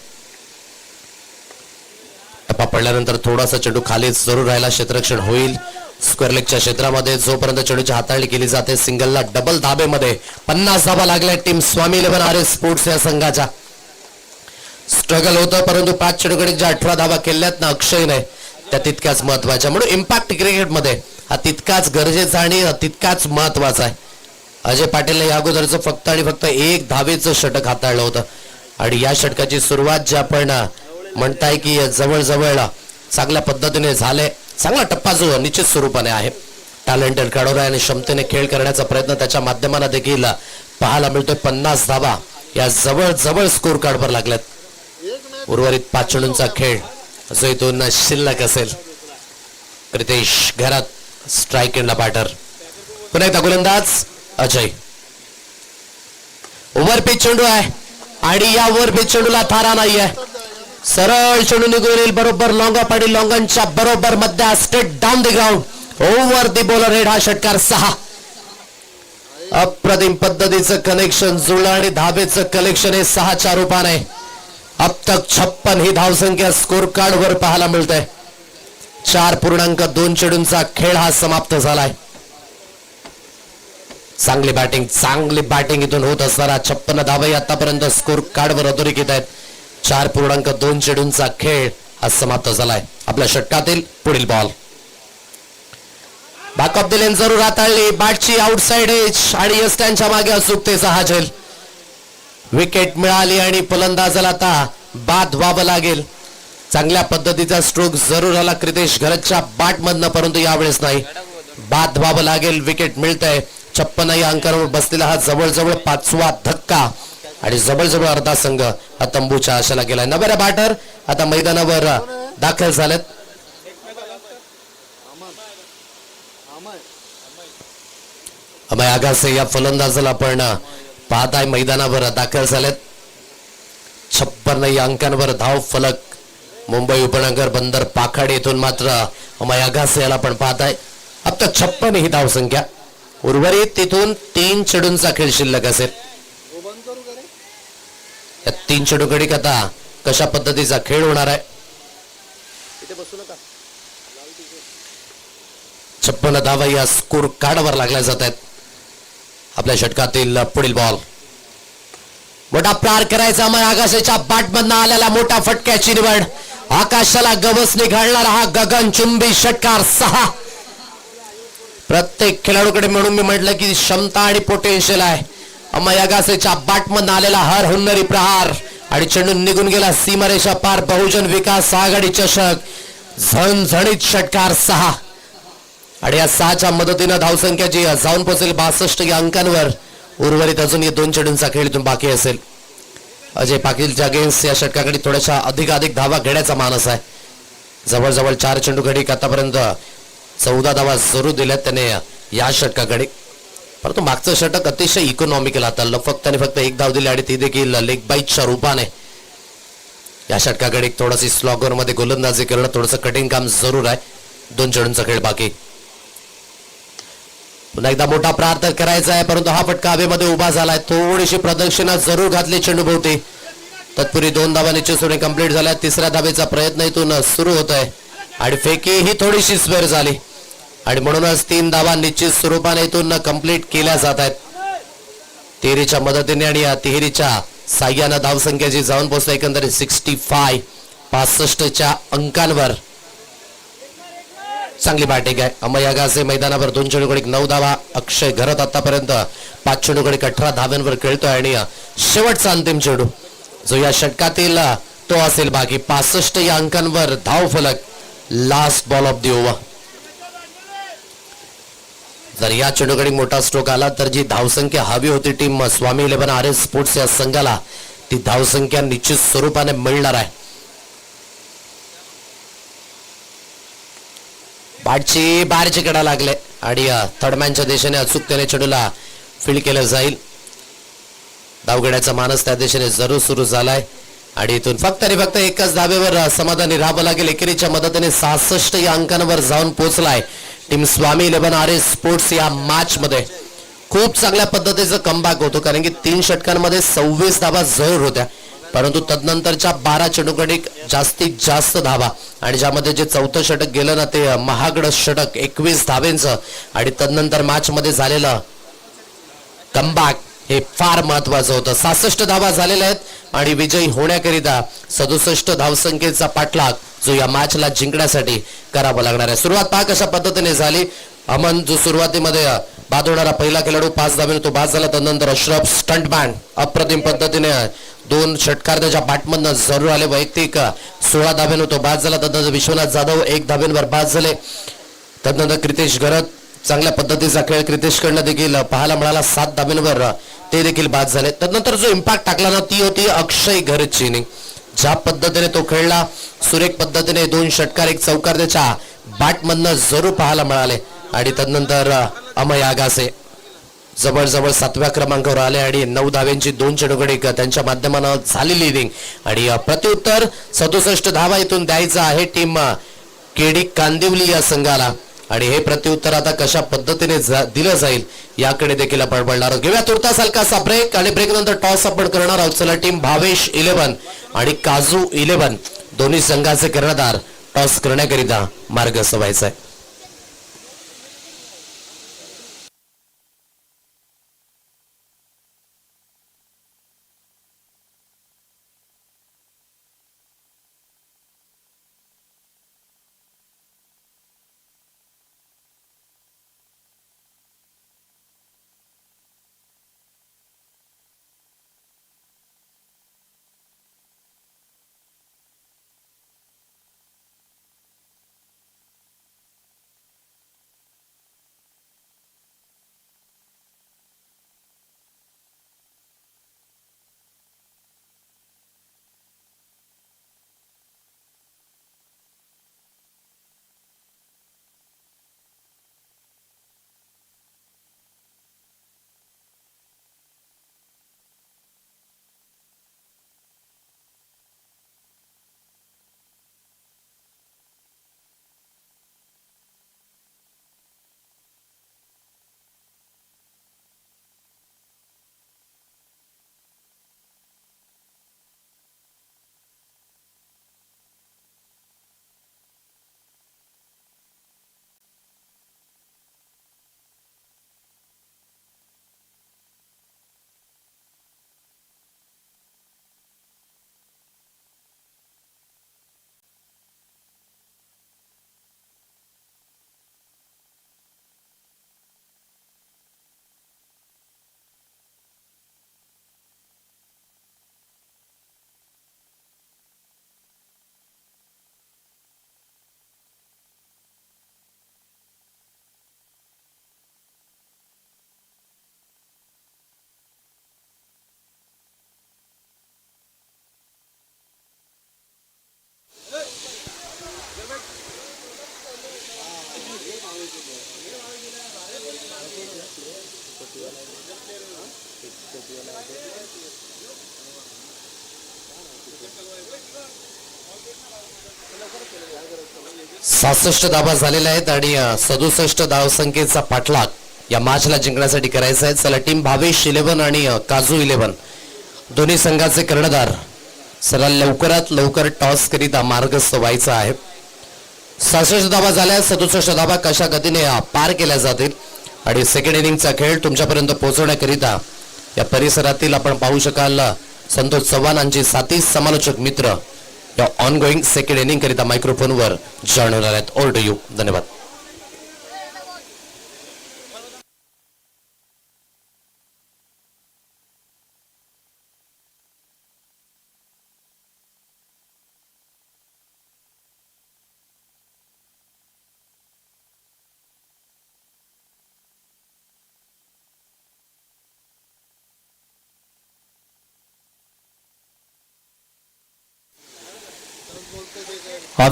टप्पा पडल्यानंतर थोडासा चेंडू खाली जरूर राहिला. क्षेत्ररक्षण होईल स्क्वेअर लेगच्या क्षेत्रामध्ये. जोपर्यंत चेंडूची हाताळणी केली जाते सिंगलला डबल धाबेमध्ये 50 धावा लागल्या टीम स्वामी 11 RS स्पोर्ट्स या संघाच्या. स्ट्रगल होतं परंतु 5 चेंडूकडे ज्या 18 धावा केल्यात ना अक्षयने त्या तितक्याच महत्वाच्या. म्हणून इम्पॅक्ट क्रिकेटमध्ये हा तितकाच गरजेचा आणि तितकाच महत्वाचा आहे. अजय पाटीलने या अगोदरचं फक्त आणि फक्त 1 धावेचं षटक हाताळलं होतं आणि या षटकाची सुरुवात जी आपण म्हणताय की जवळजवळ चांगल्या पद्धतीने झाले. चांगला टप्पा जो निश्चित स्वरूपाने आहे. टॅलेंटेड खेळाडू आणि क्षमतेने खेळ करण्याचा प्रयत्न त्याच्या माध्यमाने देखील पाहायला मिळतोय. 50 धावा या जवळजवळ स्कोर कार्डवर लागल्यात. उर्वरित 5 चेंडूंचा खेळ जो इथून शिल्लक असेल. क्रितेश घरात स्ट्राईक एंडला बॅटर. पुन्हा एकदा गोलंदाज अजय. ओव्हर पिच चेंडू आहे आणि या ओव्हर पिच चेंडूला थारा नाहीये. सरळ चेंडू निघून येईल बरोबर लॉंगअप आणि लॉंगनच्या बरोबर मध्ये straight down the ground over the bowler head. हा षटकार 6. अप्रतिम पद्धतीचं कनेक्शन जुळलं आणि धाबेचं कलेक्शन हे 6च्या रूपाने. अब तक 56 ही धावसंख्या स्कोर कार्ड वर पाहायला मिळते. 4.2 चेंडूंचा खेळ हा समाप्त झालाय. चांगली बॅटिंग इथून होत असताना 56 धावा आतापर्यंत स्कोर कार्डवर अधोरेखित आहेत. 4.2 चेंडूंचा खेळ हा समाप्त झालाय. आपल्या षटकातील पुढील ball. Back of the lane जरूर हाताळली. बॅटची आउटसाइड एज आणि यस्ट्यांच्या मागे अचूकतेचा हा झेल. विकेट मिळाली आणि फलंदाजाला आता बाद व्हावं लागेल. चांगल्या पद्धतीचा स्ट्रोक जरूर आला क्रितेश घरतच्या बॅटमधनं परंतु यावेळेस नाही. बाद व्हावं लागेल. विकेट मिळतंय. 56 या अंकावर बसलेला हा जवळजवळ 5वा धक्का आणि जवळजवळ अर्धा संघ हा तंबूच्या आशेला गेलाय. नव्या बॅटर आता मैदानावर दाखल झालेत. अमय आगासे या फलंदाजाला आपण पाहताय मैदानावर दाखल झालेत. 56 या अंकांवर धाव फलक. मुंबई उपनगर बंदर पाखाडी येथून मात्र अमय आगासे याला आपण पाहताय. आता 56 ही धाव संख्या. उर्वरित तिथून 3 चेंडूंचा खेळ शिल्लक असेल. या 3 चेंडूकडे आता कशा पद्धतीचा खेळ होणार आहे. 56 धावा या स्कोर कार्डवर लागल्या जात आहेत. आपल्या षटकातील पुढील बॉल. मोठा प्रहार करायचा अमय आगासेच्या बॅटमधनं आलेला मोठा फटक्याची निवड. आकाशाला गवसणी घालणारा हा गगनचुंबी षटकार 6. प्रत्येक खेळाडूकडे म्हणून मी म्हटलं की क्षमता आणि पोटेन्शियल आहे. अमयागासेच्या बॅटमधून आलेला हर हुन्नरी प्रहार आणि चेंडू निघून गेला सीमारेषा पार. बहुजन विकास आघाडी चषक झणझणीत षटकार 6 आणि या 6च्या मदतीनं धावसंख्या जी जाऊन पोहोचेल 62 या अंकांवर. उर्वरित अजून या 2 चेंडूंचा खेळ इथून बाकी असेल. अजय पाटीलच्या अगेन्स्ट या षटकाकडे थोड्याशा अधिक धावा घेण्याचा मानस आहे. जवळजवळ 4 चेंडू घडी आतापर्यंत 14 धावा जरूर दिल्यात त्याने या षटकाकडे. परंतु मागचं षटक अतिशय इकॉनॉमिकल हाताळलं. फक्त आणि फक्त 1 धाव दिली आणि ती देखील लेग बाईटच्या रूपाने. या षटकाकडे थोडीशी स्लॉगर मध्ये गोलंदाजी करणं थोडंसं कठीण काम जरूर आहे. 2 चेंडूंचा खेळ बाकी. पुन्हा एकदा मोठा प्रहार तर करायचा आहे परंतु हा फटका हवेमध्ये उभा झालाय. थोडीशी प्रदक्षिणा जरूर घातली चेंडू भोवती. तत्पूर्वी 2 धावा निश्चित सोडून कंप्लीट झाल्या. 3ऱ्या धावेचा प्रयत्न इथून सुरू होत आहे आणि फेकी ही थोडीशी स्वेर झाली आणि म्हणूनच 3 धावा निश्चित स्वरूपाने इथून कंप्लीट केल्या जात आहेत. तिहेरीच्या मदतीने आणि या तिहेरीच्या साह्यानं धावसंख्येची जाऊन पोहोचला एकंदरीत 65 अंकांवर. चांगली बॅटिंग आहे. अमयागासे मैदानावर 2 चेंडूकडे 9 धावा. अक्षय घरत आतापर्यंत 5 चेंडूकडे 18 धाव्यांवर खेळतोय आणि शेवटचा अंतिम चेंडू जो या षटकातील तो असेल बाकी. 65 या अंकांवर धाव फलक. Last ball of the over. जर या चेंडूकडे मोठा स्ट्रोक आला तर जी धावसंख्या हवी होती टीम स्वामी 11 RS स्पोर्ट्स या संघाला ती धावसंख्या निश्चित स्वरूपाने मिळणार आहे. बॅटची बाहेरची कडा लागले आणि थर्डमॅनच्या दिशेने अचूकतेने चेंडूला फील्ड केलं जाईल. धावगड्याचा मानस त्या दिशेने जरूर सुरू झालाय आणि इथून फक्त आणि फक्त एकच धावेवर समाधानी राहावं लागेल. एकेरीच्या मदतीने 66 या अंकांवर जाऊन पोहोचलाय टीम स्वामी 11 RS स्पोर्ट्स या मॅच मध्ये. खूप चांगल्या पद्धतीचं कमबॅक होतो कारण की 3 षटकांमध्ये 26 धावा जरूर होत्या परंतु तदनंतरच्या 12 चेंडूकडे जास्तीत जास्त धावा आणि ज्यामध्ये जे 4थं षटक गेलं ना ते महागड षटक 21 धावेंचं आणि तदनंतर मॅच मध्ये झालेलं कमबॅक हे फार महत्वाचं होतं. 66 धावा झालेल्या आहेत आणि विजयी होण्याकरिता 67 धावसंख्येचा पाठलाग जो या मॅचला जिंकण्यासाठी करावा लागणार आहे. सुरुवात पहा कशा पद्धतीने झाली. अमन जो सुरुवातीमध्ये बाद होणारा पहिला खेळाडू 5 धावेने तो बाद झाला. त्यानंतर अशरफ स्टंटमॅन अप्रतिम पद्धतीने 2 षटकार त्याच्या बॅटमधनं जरूर आले. वैयक्तिक 16 धावेने तो बाद झाला. त्यानंतर विश्वनाथ जाधव 1 धावेंवर बाद झाले. त्यानंतर क्रितेश घरत चांगल्या पद्धतीचा खेळ क्रितेशकडनं देखील पाहायला मिळाला. 7 धावेंवर ते देखील बाद झाले. त्यानंतर जो इम्पॅक्ट टाकला ना ती होती अक्षय घरतची. ज्या पद्धतीने तो खेळला सुरेख पद्धतीने 2 षटकार 1 चौकार त्याच्या बॅटमधनं जरूर पाहायला मिळाले आणि त्यानंतर अमय आगासे जवळजवळ 7व्या क्रमांकावर आले आणि 9 धाव्यांची 2 चेंडूकडे त्यांच्या माध्यमानं झाली लिडिंग आणि प्रत्युत्तर 67 धावा इथून द्यायचा आहे टीम केडी कांदिवली या संघाला आणि हे प्रत्युत्तर आता कशा पद्धतीने दिलं जाईल याकडे देखील आपण बघणार आहोत. घेऊया तुर्तास हलकासा ब्रेक आणि ब्रेक नंतर टॉस आपण करणार आहोत. चला टीम भावेश 11 आणि काजू 11 दोन्ही संघाचे कर्णधार टॉस करण्याकरिता मार्गस्थ व्हायचा आहे. 67 धावा झालेल्या आहेत आणि 67 धावसंख्येचा पाठलाग या मॅचला जिंकण्यासाठी करायचा आहे. चला टीम भावेश 11 आणि काजू 11 दोन्ही संघाचे कर्णधार चला लवकरात लवकर टॉस करिता मार्गस्थ व्हायचा आहे. 67 धावा झाल्या, 67 धावा कशा गतीने पार केल्या जातील आणि सेकंड इनिंगचा खेळ तुमच्यापर्यंत पोहोचवण्याकरिता या परिसरातील आपण पाहू शकाल संतोष चव्हाणांचे साथी समालोचक मित्र या ऑनगोईंग सेकंड इनिंग करिता मायक्रोफोनवर जॉईन होणार आहेत. Over to you. धन्यवाद.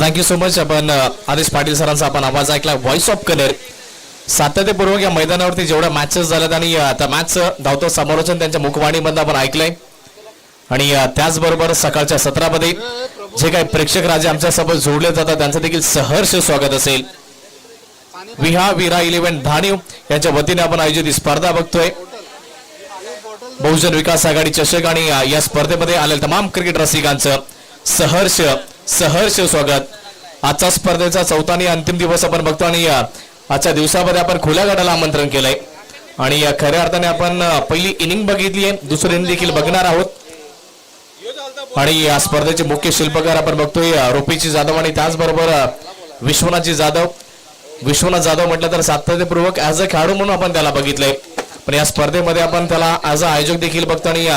Thank you so much. आपण आदेश पाटील सरांचा आपण आवाज ऐकला. Voice of colour. सातत्यपूर्वक या मैदानावरती जेवढ्या मॅचेस झाल्यात आणि त्या मॅचचं धावतं समालोचन त्यांच्या मुखवाणीमधून आपण ऐकलंय आणि त्याचबरोबर सकाळच्या सत्रामध्ये जे काही प्रेक्षक राजे आमच्यासोबत जोडले जातात त्यांचं देखील सहर्ष स्वागत असेल. वीरा 11 धाणीव यांच्या वतीने आपण आयोजित ही स्पर्धा बघतोय. बहुजन विकास आघाडी चषक आणि या स्पर्धेमध्ये आलेल्या तमाम क्रिकेट रसिकांचं सहर्ष स्वागत. आजचा स्पर्धेचा चौथा आणि अंतिम दिवस आपण बघतो आणि आजच्या दिवसामध्ये आपण खुल्या गटाला आमंत्रण केलंय आणि खऱ्या अर्थाने आपण पहिली इनिंग बघितली आहे, दुसरी इनिंग देखील बघणार आहोत आणि या स्पर्धेचे मुख्य शिल्पकार आपण बघतोय रोपीची जाधव आणि त्याचबरोबर विश्वनाथ जाधव म्हटलं तर सातत्यपूर्वक ऍज अ खेळाडू म्हणून आपण त्याला बघितलंय, पण या स्पर्धेमध्ये आपण त्याला ऍज अ आयोजक देखील बघतो आणि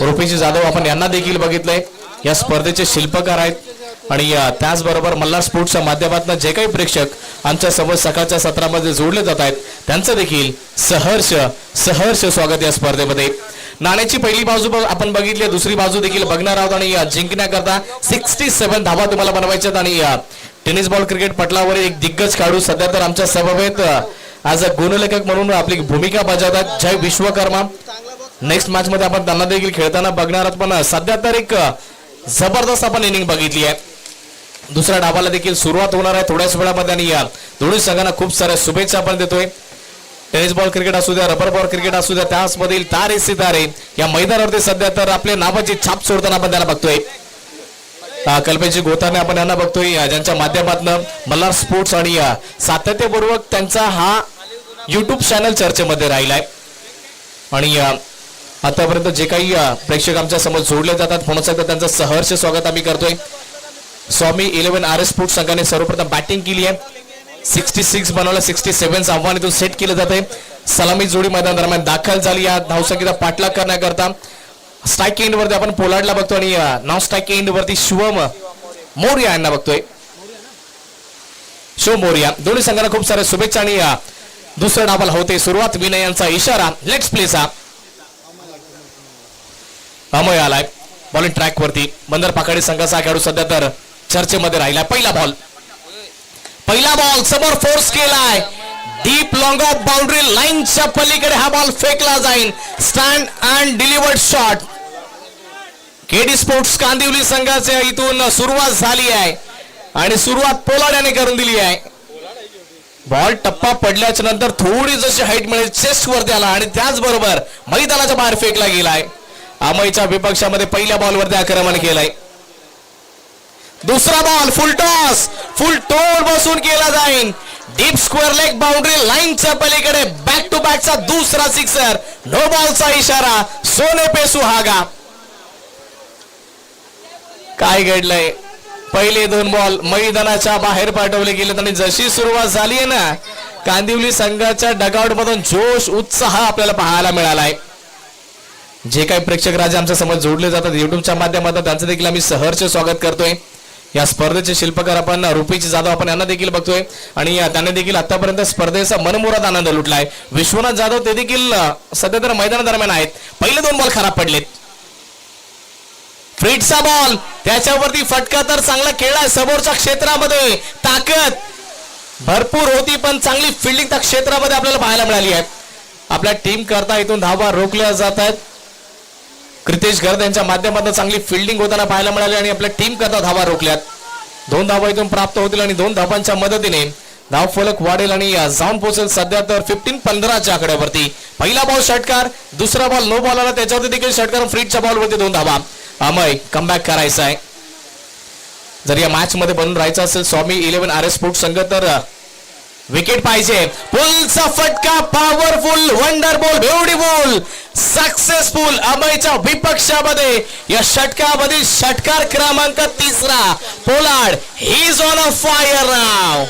रोपीची जाधव आपण यांना देखील बघितलंय. या स्पर्धेचे शिल्पकार आहेत आणि त्याचबरोबर मल्हार स्पोर्ट्सच्या माध्यमातून जे काही प्रेक्षक आमच्या सोबत सकाळच्या सत्रामध्ये जोडले जात आहेत त्यांचं देखील सहर्ष स्वागत या स्पर्धेमध्ये. नाण्याची पहिली बाजू आपण बघितली, दुसरी बाजू देखील बघणार आहोत आणि जिंकण्याकरता 67 धावा तुम्हाला बनवायच्यात आणि टेनिस बॉल क्रिकेट पटलावर एक दिग्गज खेळाडू सध्या तर आमच्या समवेत ॲज अ गुणलेखक म्हणून आपली भूमिका बजावतात जय विश्वकर्मा. नेक्स्ट मॅच मध्ये आपण त्यांना देखील खेळताना बघणार आहोत, पण सध्या तर एक जबरदस्त आपण इनिंग बघितली आहे. दुसऱ्या डावाला देखील सुरुवात होणार आहे थोड्याच वेळामध्ये आणि दोन्ही संघांना खूप साऱ्या शुभेच्छा आपण देतोय. टेनिस बॉल क्रिकेट असू द्या, रबर बॉल क्रिकेट असू द्या, त्याचमधील तारे सितारे या मैदानावरती सध्या तर आपल्या नावाची छाप सोडताना आपण त्याला बघतोय. कल्पेशजी गोताने आपण यांना बघतोय ज्यांच्या माध्यमातून मल्हार स्पोर्ट्स आणि सातत्यपूर्वक त्यांचा हा युट्यूब चॅनल चर्चेमध्ये राहिलाय आणि आतापर्यंत जे काही प्रेक्षक आमच्या समोर जोडले जातात पुन्हा एकदा त्यांचं सहर्ष स्वागत आम्ही करतोय. स्वामी 11 RS स्पोर्ट्स संघाने सर्वप्रथम बॅटिंग केली आहे. 66 बनवलं, 67 आव्हान इथून सेट केलं जाते. सलामी जोडी मैदान दरम्यान दाखल झाली या धावसंख्येचा पाठलाग करण्याकरता. स्ट्राईक एंड वरती आपण पोलार्डला बघतो आणि नॉन स्ट्राईक एंड वरती शिवम मोर्या यांना बघतोय. शिव मोर्या. दोन्ही संघांना खूप साऱ्या शुभेच्छा आणि दुसऱ्या डावाला होते सुरुवात. विनय यांचा इशारा. लेट्स प्लेचा अमोय आलाय बॉलिंग ट्रॅक वरती. बंदर पाखाडी संघाचा खेळाडू सध्या तर चर्चेमध्ये राहिला. पहिला बॉल समोर फोर्स केलाय. डीप लॉंग ऑफ बाउंड्री लाईनच्या पलीकडे हा बॉल फेकला जाईल. Stand and delivered shot. KD sports Kandivali संघाच्या इथून सुरुवात झाली आहे आणि सुरुवात पोलार्ड याने करून दिली आहे. बॉल टप्पा पडल्याच्या नंतर थोडी जशी हाईट मिळेल चेस्ट वरती आला आणि त्याचबरोबर मैदानाच्या बाहेर फेकला गेलाय. अमयच्या विपक्षामध्ये पहिल्या बॉलवरती आक्रमण केलंय. दुसरा बॉल फुल टोल बसून केला जाईल. डीप स्क्वेअर लेग बाउंड्री लाईनच्या पलीकडे बॅक टू बॅकचा दुसरा सिक्सर. नो बॉलचा इशारा. सोने पे सुहागा. काय घडलंय? पहिले 2 बॉल मैदानाच्या बाहेर पाठवले गेलेत आणि जशी सुरुवात झाली आहे ना कांदिवली संघाच्या डगआउट मधून जोश उत्साह आपल्याला पाहायला मिळालाय. जे काही प्रेक्षक राजे आमच्या समोर जोडले जातात युट्यूबच्या माध्यमातून त्यांचं देखील आम्ही सहर्ष स्वागत करतोय. या स्पर्धेचे शिल्पकार आपण रोपीची जाधव आपण यांना देखील बघतोय आणि त्यांनी देखील आतापर्यंत स्पर्धेचा मनमुराद आनंद लुटलाय. विश्वनाथ जाधव ते देखील सध्या तर मैदानादरम्यान आहेत. पहिले 2 बॉल खराब पडलेत. फ्रीटचा बॉल त्याच्यावरती फटका तर चांगला खेळलाय. समोरच्या क्षेत्रामध्ये ताकद भरपूर होती पण चांगली फिल्डिंग त्या क्षेत्रामध्ये आपल्याला पाहायला मिळाली आहे. आपल्या टीम करता इथून धावा रोखल्या जात आहेत. कृतेश गर्द यांच्या माध्यमातून चांगली फिल्डिंग होताना पाहायला मिळाली आणि आपल्या टीम करता धावा रोखल्यात. 2 धावा इथून प्राप्त होतील आणि 2 धावांच्या मदतीने धाव फलक वाढेल आणि जाऊन पोहोचेल सध्या तर 15-15च्या आकड्यावरती. पहिला बॉल षटकार, दुसरा बॉल नो बॉल आला त्याच्यावरती देखील षटकार. फ्रीडच्या बॉलवरती 2 धावा. अमय कमबॅक करायचा आहे. जर या मॅच मध्ये बनून राहायचं असेल स्वामी 11 RS स्पोर्ट्स संघ तर विकेट पाहिजे. पुलचा फटका, पॉवरफुल, वंडरफुल, ब्युटिफुल, सक्सेसफुल. अमयच्या विपक्षामध्ये या षटकामध्ये षटकार क्रमांक 3. Pollard he is on a fire now.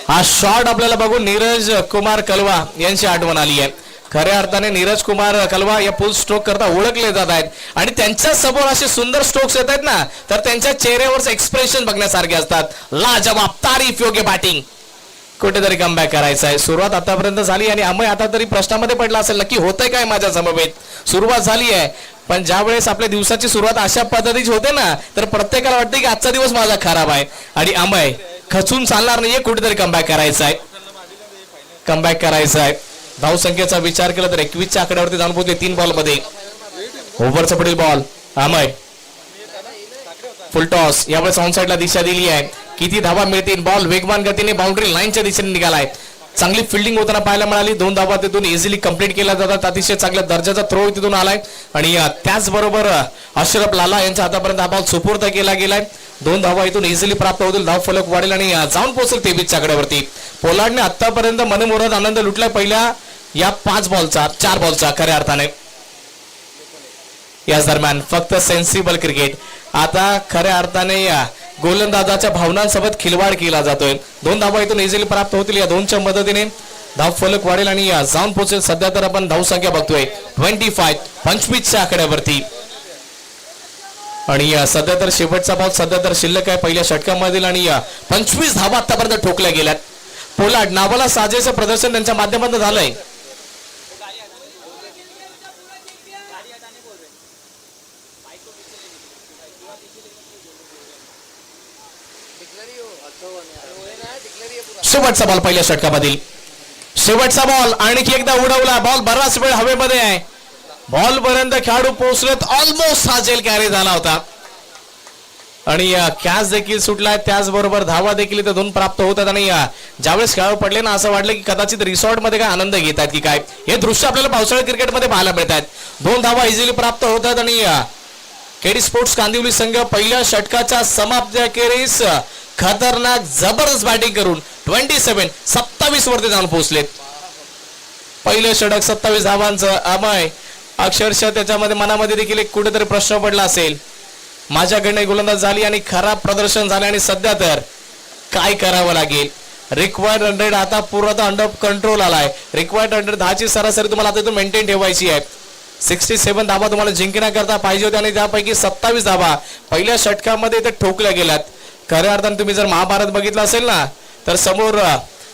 हा शॉट आपल्याला बघून नीरज कुमार कलवा यांची आठवण आली आहे. खऱ्या अर्थाने नीरज कुमार कलवा या पुल स्ट्रोक करता ओळखले जात आहेत आणि त्यांच्या समोर असे सुंदर स्ट्रोक्स येत आहेत ना तर त्यांच्या चेहऱ्यावरचे एक्सप्रेशन बघण्यासारखे असतात. लाजवाब, तारीफ योग्य बॅटिंग. कुठेतरी कमबॅक करायचं आहे. सुरुवात आतापर्यंत झाली आणि अमय आता तरी प्रश्नामध्ये पडला असेल नक्की होतंय काय माझ्या समवेत. सुरुवात झाली आहे पण ज्या वेळेस आपल्या दिवसाची सुरुवात अशा पद्धतीची होते ना तर प्रत्येकाला वाटते की आजचा दिवस माझा खराब आहे आणि अमय खचून चालणार नाहीये. कुठेतरी कमबॅक करायचं आहे. कमबॅक करायचं आहे. धावसंख्येचा विचार केला तर 21च्या आकड्यावरती जाऊन पोहोचले 3 बॉलमध्ये. ओव्हरचा पुढील बॉल अमय फुल टॉस. यावेळेस ऑन साइडला दिशा दिली आहे. किती धावा मिळतील. बॉल वेगवान गतीने बाउंड्री लाईनच्या दिशेने निघालाय. चांगली फिल्डिंग होताना पाहायला मिळाली. 2 धावा तिथून इझिली कंप्लीट केल्या जातात. अतिशय चांगल्या दर्जाचा थ्रो तिथून आलाय आणि त्याचबरोबर अशरफ लाला यांच्या हातापर्यंत हा बॉल सुपूर्द केला गेलाय. 2 धावा इथून इझिली प्राप्त होतील. धाव फलक वाढेल आणि जाऊन पोहोचेल 23च्या आकड्यावरती. पोलार्डने आतापर्यंत मनमुराद आनंद लुटलाय पहिल्या या 4 बॉलचा खऱ्या अर्थाने. याच दरम्यान फक्त सेन्सिबल क्रिकेट. आता खऱ्या अर्थाने गोलंदाजाच्या भावनांसोबत खिलवाड केला जातोय. 2 धावा इथून इझिली प्राप्त होतील. या 2च्या मदतीने धाव फलक वाढेल आणि जाऊन पोहोचेल सध्या तर आपण धावसंख्या बघतोय 25च्या आकड्यावरती. आणि सध्या तर शेवटचा बॉल सध्या तर शिल्लक आहे पहिल्या षटकामधील आणि 25 धावा आतापर्यंत ठोकल्या गेल्यात. पोलार्ड नावाला साजेचं प्रदर्शन त्यांच्या माध्यमातून झालंय. शेवटचा बॉल पहिल्या षटकामधील. शेवटचा बॉल आणखी एकदा उडवला. बॉल बराच वेळ हवेमध्ये आहे. बॉल पर्यंत खेळाडू पोहोचलेत. ऑलमोस्ट साजेल कॅरी झाला होता आणि कॅच देखील सुटलाय. त्याचबरोबर धावा देखील इथे 2 प्राप्त होतात आणि ज्यावेळेस खेळाडू पडले ना असं वाटलं की कदाचित रिसॉर्ट मध्ये काय आनंद घेत आहेत की काय. हे दृश्य आपल्याला पावसाळी क्रिकेटमध्ये पाहायला मिळतात. 2 धावा इझिली प्राप्त होतात आणि केडी स्पोर्ट्स कांदिवली संघ पहिल्या षटकाच्या समाप्तीखेरीस खतरनाक जबरदस्त बॅटिंग करून 27 वरती जाऊन पोहोचलेत. पहिलं षटक 27 धावांचं. अमय अक्षरशः त्याच्यामध्ये मनामध्ये देखील एक कुठेतरी प्रश्न पडला असेल. माझ्याकडनं गोलंदाज झाली आणि खराब प्रदर्शन झाले आणि सध्या तर काय करावं लागेल. रिक्वायर्ड 100 आता पूर्णतः अंडर कंट्रोल आलाय. रिक्वायर्ड 100 10ची सरासरी तुम्हाला आता इथून मेंटेन ठेवायची आहे. 67 धावा तुम्हाला जिंकण्याकरता पाहिजे होत्या आणि त्यापैकी 27 धावा पहिल्या षटकामध्ये इथे ठोकल्या गेल्यात. खऱ्या अर्थाने तुम्ही जर महाभारत बघितलं असेल ना तर समोर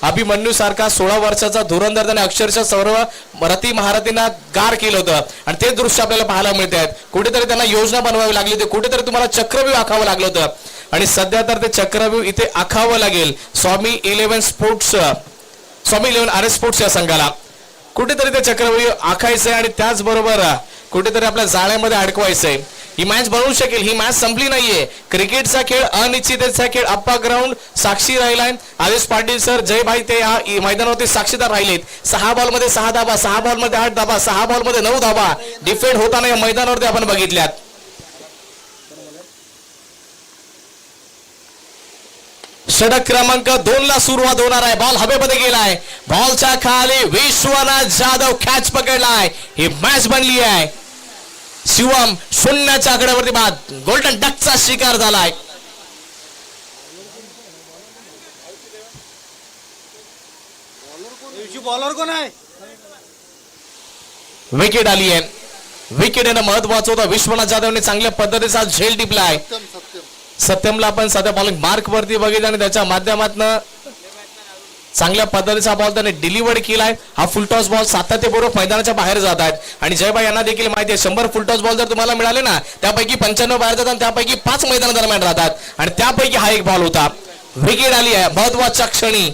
अभिमन्यू सारखा 16 वर्षाचा धुरंधर त्याने अक्षरशः सर्व रती महारथींना गार केलं होतं आणि ते दृश्य आपल्याला पाहायला मिळत आहेत. कुठेतरी त्यांना योजना बनवावी लागली होती. कुठेतरी तुम्हाला चक्रव्यूह आखावं लागलं होतं आणि सध्या तर ते चक्रव्यूह इथे आखावं लागेल स्वामी 11 RS स्पोर्ट्स या संघाला. कुठेतरी ते चक्रव्यूह आखायचंय आणि त्याचबरोबर कुठेतरी आपल्या जाळ्यामध्ये अडकवायचंय. ही मॅच बनवू शकेल. ही मॅच संपली नाहीये. क्रिकेटचा खेळ अनिश्चिततेचा खेळ. अप्पा ग्राउंड साक्षी राहिलाय. आदेश पाटील सर, जय भाई ते या मैदानावरती साक्षीदार राहिलेत. 6 बॉलमध्ये 6 धाबा, 6 बॉलमध्ये 8 धाबा, 6 बॉलमध्ये 9 धाबा डिफेंड होताना या मैदानावरती आपण बघितल्यात. षटक क्रमांक 2 ला सुरुवात होणार आहे. बॉल हवेमध्ये गेलाय. बॉलच्या खाली विश्वनाथ जाधव कॅच पकडलाय. ही मॅच बनली आहे. शिवम 0च्या आकड्यावरती बाद. गोल्डन डकचा शिकार झालाय. बॉलर कोण आहे. विकेट आली आहे. विकेट येणं महत्वाचं होतं. विश्वनाथ जाधवने चांगल्या पद्धतीचा झेल टिपलाय. सत्यमला आपण सध्या बॉलिंग मार्क वरती बघितलं आणि त्याच्या माध्यमातून चांगल्या पद्धतीचा बॉल त्याने डिलिव्हर्ड केलाय. हा फुलटॉस बॉल सातत्यपूर्वक मैदानाच्या बाहेर जात आहेत आणि जयभाई यांना देखील माहिती आहे 100 फुलटॉस बॉल जर तुम्हाला मिळाले ना त्यापैकी 95 बाहेर जातात आणि त्यापैकी 5 मैदाना दरम्यान राहतात आणि त्यापैकी हा एक बॉल होता. विकेट आली आहे महत्वाच्या क्षणी.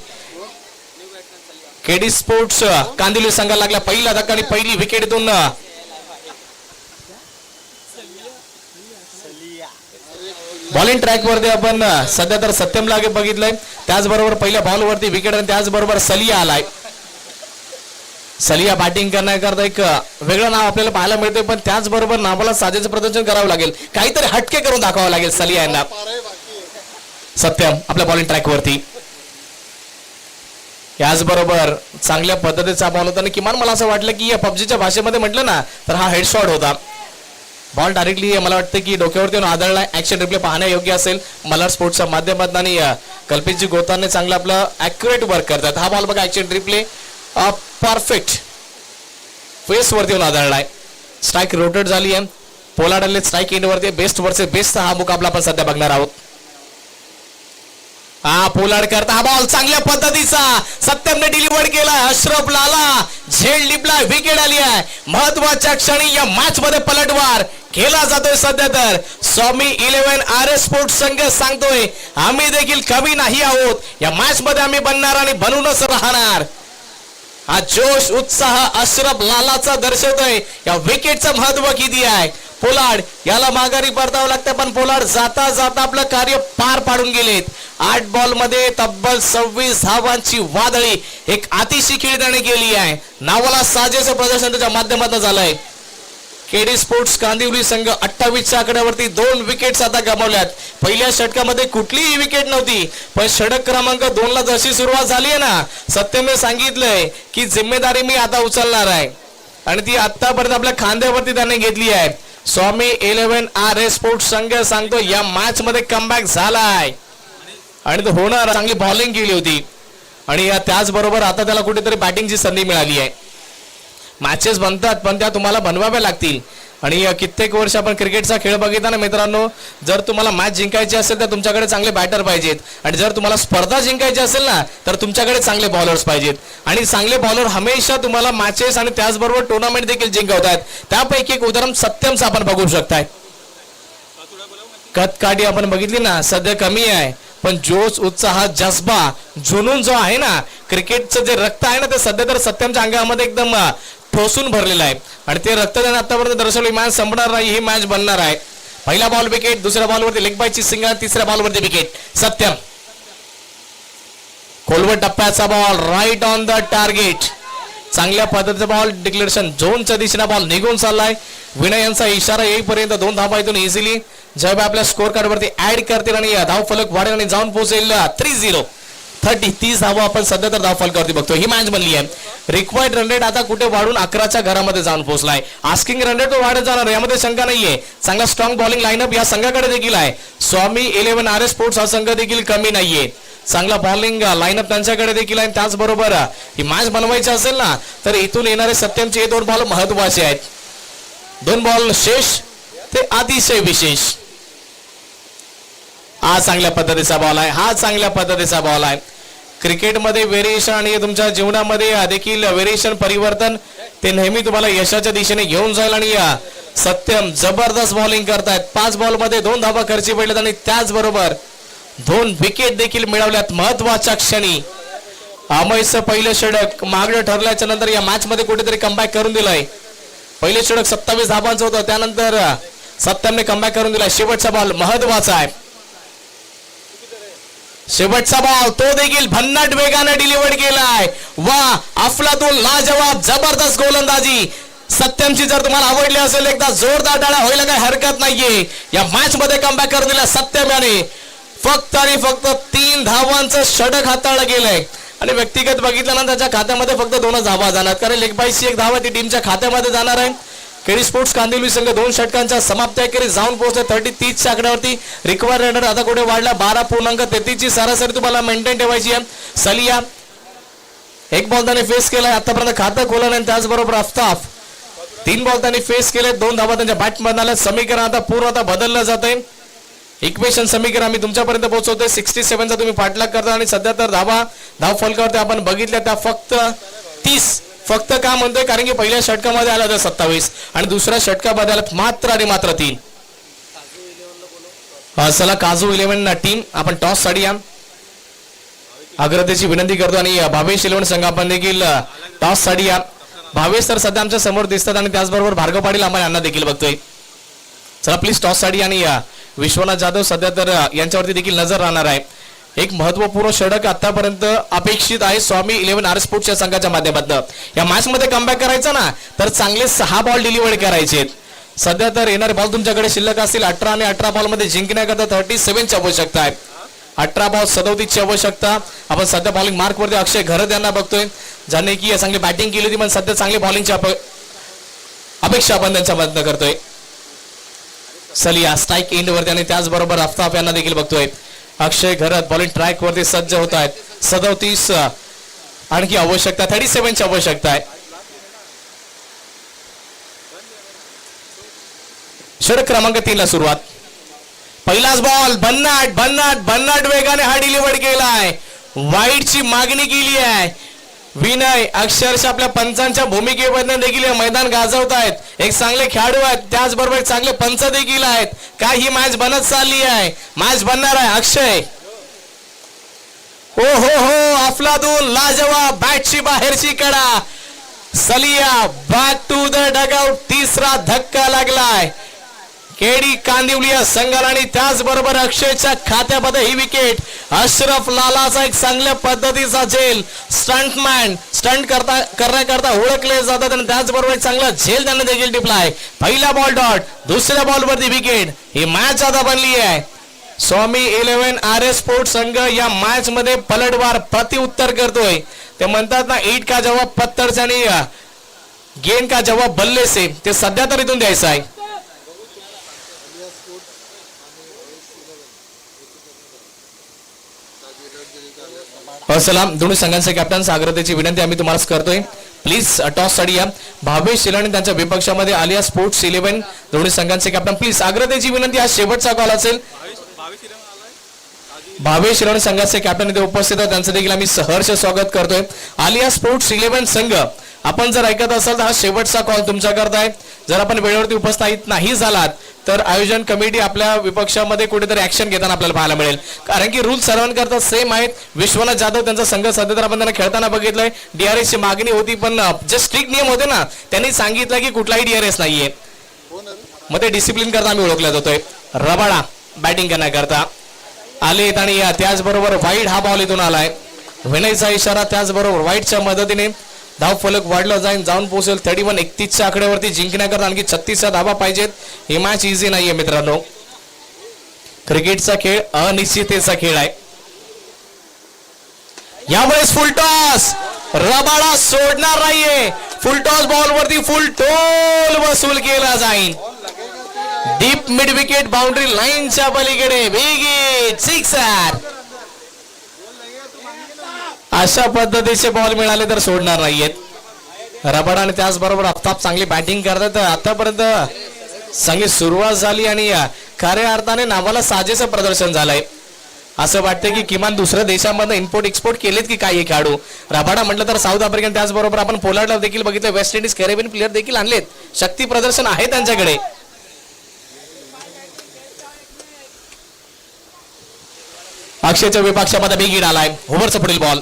केडी स्पोर्ट्स कांदिवली संघाला लागला पहिला धक्का आणि पहिली विकेटतून बॉलिंग ट्रॅक वरती आपण सध्या तर सत्यम लागे बघितलंय, त्याचबरोबर पहिल्या बॉल वरती विकेट आणि त्याचबरोबर सलिया आलाय. सलिया बॅटिंग करण्याकरता एक वेगळं नाव आपल्याला पाहायला मिळतंय, पण त्याचबरोबर नावाला साजेचं प्रदर्शन करावं लागेल, काहीतरी हटके करून दाखवावं लागेल सलिया यांना. सत्यम आपल्या बॉलिंग ट्रॅक वरती, याचबरोबर चांगल्या पद्धतीचा बॉल होता आणि किमान मला असं वाटलं की या पबजीच्या भाषेमध्ये म्हटलं ना तर हा हेडशॉट होता. बॉल डायरेक्टली मला वाटतं की डोक्यावरती येऊन आदळलाय. ऍक्शन रिप्ले पाहण्या योग्य असेल मल्हार स्पोर्ट्सच्या माध्यमातून आणि कल्पितजी गोताने चांगलं आपलं ऍक्युरेट वर्क करतात. हा बॉल बघा ऍक्शन रिप्ले परफेक्ट फेस वरती येऊन आदळलाय. स्ट्राईक रोटेट झाली आहे. पोलाडले स्ट्राईक एंड वरती बेस्ट वर्सेस बेस्ट हा मुकाबला आपण सध्या बघणार आहोत. हा पोलाड करता हा बॉल चांगल्या पद्धतीचा सत्यमने डिलिव्हर केला. अशरफ लाला झेड लिपला विकेट आली आहे. महत्वाच्या क्षणी या मॅच मध्ये पलटवार केला जातोय. सध्या तर स्वामी 11 RS स्पोर्ट्स संघ सांगतोय आम्ही देखील कमी नाही आहोत, या मॅच मध्ये आम्ही बनणार आणि बनूनच राहणार. हा जोश उत्साह अशरफ लालाचा दर्शवतोय या विकेटचं महत्व किती आहे. पोलाड याला माघारी परतावं लागतं, पण पोलाड जाता जाता आपलं कार्य पार पाडून गेलेत. 8 बॉल मध्ये तब्बल 26 धावांची वादळी एक अतिशय खेळ त्याने केली आहे. नावाला साजेचं प्रदर्शन त्याच्या माध्यमातून झालंय. केडी स्पोर्ट्स कांदिवली संघ 28च्या आकड्यावरती 2 विकेट्स आता गमावल्यात. पहिल्या षटकामध्ये कुठलीही विकेट नव्हती, पण षटक क्रमांक 2 ला जशी सुरुवात झाली आहे ना, सत्यमने सांगितलंय की जिम्मेदारी मी आता उचलणार आहे आणि ती आतापर्यंत आपल्या खांद्यावरती त्याने घेतली आहे. स्वामी 11 RS स्पोर्ट्स संघ सांगतो या मॅच मध्ये कमबॅक झालाय आणि तो होणार. चांगली बॉलिंग केली होती आणि त्याचबरोबर आता त्याला कुठेतरी बॅटिंगची संधी मिळाली आहे. मॅचेस बनतात पण त्या तुम्हाला बनवाव्या लागतील आणि कित्येक वर्ष आपण क्रिकेटचा खेळ बघितला ना मित्रांनो, जर तुम्हाला मॅच जिंकायची असेल तर तुमच्याकडे चांगले बॅटर पाहिजेत आणि जर तुम्हाला स्पर्धा जिंकायची असेल ना तर तुमच्याकडे चांगले बॉलर्स पाहिजेत आणि चांगले बॉलर हमेशा तुम्हाला मॅचेस आणि त्याचबरोबर टुर्नामेंट देखील जिंकवतात. त्यापैकी एक उदाहरण सत्यमचं आपण बघू शकताय. कदकाठी आपण बघितली ना सध्या कमी आहे, पण जोश उत्साह जज्बा जुनून जो आहे ना, क्रिकेटचं जे रक्त आहे ना ते सध्या तर सत्यमच्या अंगामध्ये एकदम ठोसून भरलेलं आहे आणि ते रक्त त्याने आतापर्यंत दर्शवलं. मॅच संपणार नाही, ही मॅच बनणार आहे. पहिला बॉल विकेट, दुसऱ्या बॉलवरती लेग बायची सिंगल, तिसऱ्या बॉलवरती विकेट. सत्यम खोलवर टप्प्याचा ball right on the target. चांगल्या पद्धतीचा बॉल डिक्लेरेशन झोनच्या दिशेने बॉल निघून चाललाय. विनय यांचा इशारा येईपर्यंत 2 धावा इथून इझिली जब आपल्या स्कोर कार्ड वरती ऍड करतील आणि धाव फलक वाढेल आणि जाऊन पोहोचेल 30 धावा आपण सध्या तर धाव फलकावरती बघतो. ही मॅच बनली आहे. रिक्वायर्ड रन रेट आता कुठे वाढून 11च्या घरामध्ये जाऊन पोहोचलाय. आस्किंग रन रेट तो वाढत जाणार, यामध्ये शंका नाहीये. चांगला स्ट्रॉंग बॉलिंग लाईनअप या संघाकडे देखील आहे. स्वामी 11 RS स्पोर्ट्स हा संघ देखील कमी नाहीये. चांगला बॉलिंग लाईनअप त्यांच्याकडे देखील आहे. त्याचबरोबर ही मॅच बनवायची असेल ना तर इथून येणारे सत्यमचे हे 2 बॉल महत्वाचे आहेत. 2 बॉल शेष ते अतिशय विशेष. हा चांगल्या पद्धतीचा बॉल आहे, हा चांगल्या पद्धतीचा बॉल आहे. क्रिकेटमध्ये व्हेरिएशन आणि तुमच्या जीवनामध्ये देखील व्हेरिएशन परिवर्तन ते नेहमी तुम्हाला यशाच्या दिशेने घेऊन जाईल आणि सत्यम जबरदस्त बॉलिंग करतायत. 5 बॉल मध्ये 2 धावा खर्ची पडल्यात आणि त्याचबरोबर 2 विकेट देखील मिळवल्यात. महत्वाच्या क्षणी अमयचं पहिलं षटक मागणं ठरल्याच्या नंतर या मॅच मध्ये कुठेतरी कमबॅक करून दिलाय. पहिले षटक 27 धावांचं होतं, त्यानंतर सत्यमने कमबॅक करून दिलाय. शेवटचा बॉल महत्वाचा आहे. शेवटचा बॉल तो देखील भन्नाट वेगाने डिलिव्हर केलाय. वा अफलातून लाजवाब जबरदस्त गोलंदाजी. सत्यमची जर तुम्हाला आवडली असेल एकदा जोरदार टाळ्या व्हायला काही हरकत नाहीये. या मॅच मध्ये कमबॅक करून दिला सत्यम याने. फक्त आणि फक्त 3 धावांचं षटक हाताळलं गेलंय आणि व्यक्तिगत बघितल्यानंतर त्याच्या खात्यामध्ये फक्त 2च धावा जाणार, कारण लेग बायची 1 धावा ती टीमच्या खात्यामध्ये जाणार आहे. केडी स्पोर्ट्स कांदिवली संघ 2 षटकांच्या समाप्तीखेरीज जाऊन पोहोचले 30च्या आकड्यावरती. रिक्वायर्ड रन आता कुठे वाढला 12.33 ची सरासरी तुम्हाला मेंटेन ठेवायची आहे. सलिया 1 बॉल त्याने फेस केलाय, आतापर्यंत खातं खोलं नाही. त्याचबरोबर अफ्ताफ 3 बॉल त्यांनी फेस केले, 2 धावा त्यांच्या बॅटमध्ये आल्या. समीकरण आता पूर्ण आता बदललं जात आहे. इक्वेशन समीकरण आम्ही तुमच्यापर्यंत पोहोचवतोय. 67 चा तुम्ही पाठलाग करता आणि सध्या तर धाव फलकावरती आपण बघितल्या त्या फक्त 30. फक्त का म्हणतोय कारण की पहिल्या षटकामध्ये आला होता 27 आणि दुसऱ्या षटकामध्ये आला मात्र आणि मात्र 3. चला काजू 11 टीम आपण टॉस साठी या. अग्रतेची विनंती करतो आणि भावेश इलेव्हन संघ आपण देखील टॉस साठी या. भावेश तर सध्या आमच्या समोर दिसतात आणि त्याचबरोबर भार्गव पाटील आम्हाला यांना देखील बघतोय. चला प्लीज टॉस साठी आणि विश्वनाथ जाधव सध्या तर यांच्यावरती देखील नजर राहणार आहे. एक महत्वपूर्ण षटक आतापर्यंत अपेक्षित आहे स्वामी 11 आर स्पोर्ट्सच्या संघाच्या माध्यमातून. या मॅच मध्ये कमबॅक करायचा ना तर चांगले 6 बॉल डिलिव्हर करायचे. सध्या तर येणारे बॉल तुमच्याकडे शिल्लक असतील 18 आणि 18 बॉल मध्ये जिंकण्याकरता 37 ची आवश्यकता आहे. 18 बॉल 37 ची आवश्यकता. आपण सध्या बॉलिंग मार्क वरती अक्षय घरत यांना बघतोय, ज्यांनी की चांगली बॅटिंग केली होती पण सध्या चांगली बॉलिंगची अपेक्षा आपण त्यांच्या मदत करतोय. सलिया स्ट्राईक एंड वरती आणि त्याचबरोबर अफ्ताब यांना देखील बघतोय. अक्षय घरत बॉलिंग ट्रॅक वरती सज्ज होत आहेत. 37 आणखी आवश्यकता, 37 ची आवश्यकता आहे. षटक क्रमांक 3 ला सुरुवात. पहिलाच बॉल भन्नाट भन्नाट भन्नाट वेगाने हा डिलिव्हर केलाय. वाईटची मागणी केली आहे. विनय अक्षरशः आपल्या पंचांच्या भूमिकेबद्दल देखील हे मैदान गाजवत आहेत. एक चांगले खेळाडू आहेत, त्याचबरोबर चांगले पंच देखील आहेत. काय ही मॅच बनत चालली आहे, मॅच बनणार आहे. अक्षय ओ हो अफलातून लाजवाब बॅटची बाहेरची कडा. सलिया बॅक टू द डगआउट. तिसरा धक्का लागलाय केडी कांदिवली संघाला आणि त्याचबरोबर अक्षयच्या खात्यामध्ये ही विकेट. अशरफ लालाचा एक चांगल्या पद्धतीचा झेल. स्टंटमॅन स्टंट करण्याकरता ओळखले जातात आणि त्याचबरोबर चांगला झेल त्यांना देखील टिपलाय. पहिला बॉल डॉट, दुसऱ्या बॉलवरती विकेट. ही मॅच आता बनली आहे. स्वामी 11 आर एस स्पोर्ट्स संघ या मॅच मध्ये पलटवार प्रत्युत्तर करतोय. ते म्हणतात ना ईट का जवाब पत्थर से आणि गेंद का जवाब बल्ले से. ते सध्या तर इथून द्यायचं आहे. सलाम दोन्ही संघांचे कॅप्टन अग्रतेची विनंती आम्ही तुम्हाला करतोय, प्लीज टॉस साठी या. भावेश शिलाणी त्यांच्या विपक्षामध्ये आलिया स्पोर्ट्स 11 दोन्ही संघांचे कॅप्टन प्लीज. अग्रतेची विनंती, हा शेवटचा कॉल असेल. भावेश शिलाणी संघाचे कॅप्टन इथे उपस्थित आहेत, त्यांचं देखील आम्ही सहर्ष स्वागत करतोय. आलिया स्पोर्ट्स 11 संघ आपण जर ऐकत असाल तर हा शेवटचा कॉल तुमच्याकरता आहे. जर आपण वेळेवरती उपस्थित नाही झालात तर आयोजन कमिटी आपल्या विपक्षामध्ये कुठेतरी ऍक्शन घेताना आपल्याला पाहायला मिळेल. कारण की रूल सर्वांकरता सेम आहेत. विश्वनाथ जाधव त्यांचा संघ सध्या तर आपण त्यांना खेळताना बघितलंय. डीआरएस ची मागणी होती पण जे स्ट्रिक्ट नियम होते ना त्यांनी सांगितलं की कुठलाही डीआरएस नाहीये. मग ते डिसिप्लिन करता आम्ही ओळखला जातोय. रबाडा बॅटिंग करण्याकरता आले आणि त्याचबरोबर वाईट हा बॉल इथून आलाय. विनयचा इशारा, त्याचबरोबर वाईटच्या मदतीने धाव फलक वाढला जाऊन पोहोचेल 31-31च्या आकड्यावरती. जिंकण्याकरता आणखी 36चा धावा पाहिजेत. ही मॅच इझी नाहीये मित्रांनो. क्रिकेटचा खेळ अनिश्चिततेचा खेळ आहे. यावेळेस फुल टॉस, रबाडा सोडणार नाहीये. फुल टॉस बॉल वरती फुल टोल वसूल केला जाईल. डीप मिड विकेट बाउंड्री लाईनच्या पलीकडे विकेट, सिक्सर. अशा पद्धतीचे बॉल मिळाले तर सोडणार नाहीयेत. रबाडा आणि त्याचबरोबर अफ्ताब चांगली बॅटिंग करतात. आतापर्यंत चांगली सुरुवात झाली आणि खऱ्या अर्थाने नावाला साजेचं प्रदर्शन झालंय. असं वाटतं की किमान दुसऱ्या देशांमध्ये इम्पोर्ट एक्सपोर्ट केलेत की काही खेळाडू. रबाडा म्हटलं तर साऊथ आफ्रिकन, त्याचबरोबर आपण पोलंडला देखील बघितलं. वेस्ट इंडिज कॅरेबियन प्लेअर देखील आणलेत. शक्ती प्रदर्शन आहे त्यांच्याकडे. अक्षयच्या विपक्षामध्ये बिग हिट आलाय. ओव्हरचा पुढील बॉल.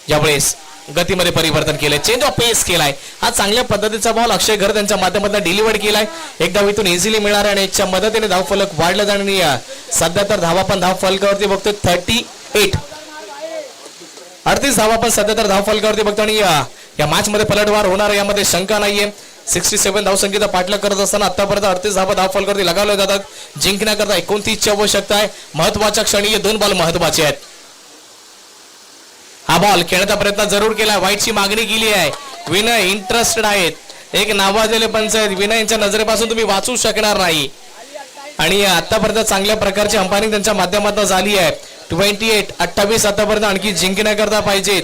यावेळेस गतीमध्ये परिवर्तन केलंय, चेंज ऑफ पेस केलाय. हा चांगल्या पद्धतीचा बॉल अक्षय घर त्यांच्या माध्यमातून डिलिव्हर केलाय. एक धाव इथून इझिली मिळणार आणि एकच्या मदतीने धाव फलक वाढला जाणार. सध्या तर धावा पण धाव फलकावरती बघतोय 38. 38 धावा पण सध्या तर धाव फलकावरती बघतो आणि या मॅच मध्ये पलटवार होणार यामध्ये शंका नाहीये. 67 धावसंख्येचा पाठलाग करत असताना आतापर्यंत 38 धावा धाव फलकावरती लगावल्या जातात. जिंकण्याकरता 29 ची आवश्यकता आहे. महत्वाच्या क्षणी हे 2 बॉल महत्वाचे आहेत. हा बॉल खेळण्याचा प्रयत्न जरूर केला, वाईटची मागणी केली आहे. विनय इंटरेस्टेड आहेत. एक नावाजलेले पंच आहेत. विनय यांच्या नजरेपासून तुम्ही वाचू शकणार नाही आणि आतापर्यंत चांगल्या प्रकारची अंपायरिंग त्यांच्या माध्यमातून झाली आहे. 28 आतापर्यंत आणखी जिंकण्याकरता पाहिजेत.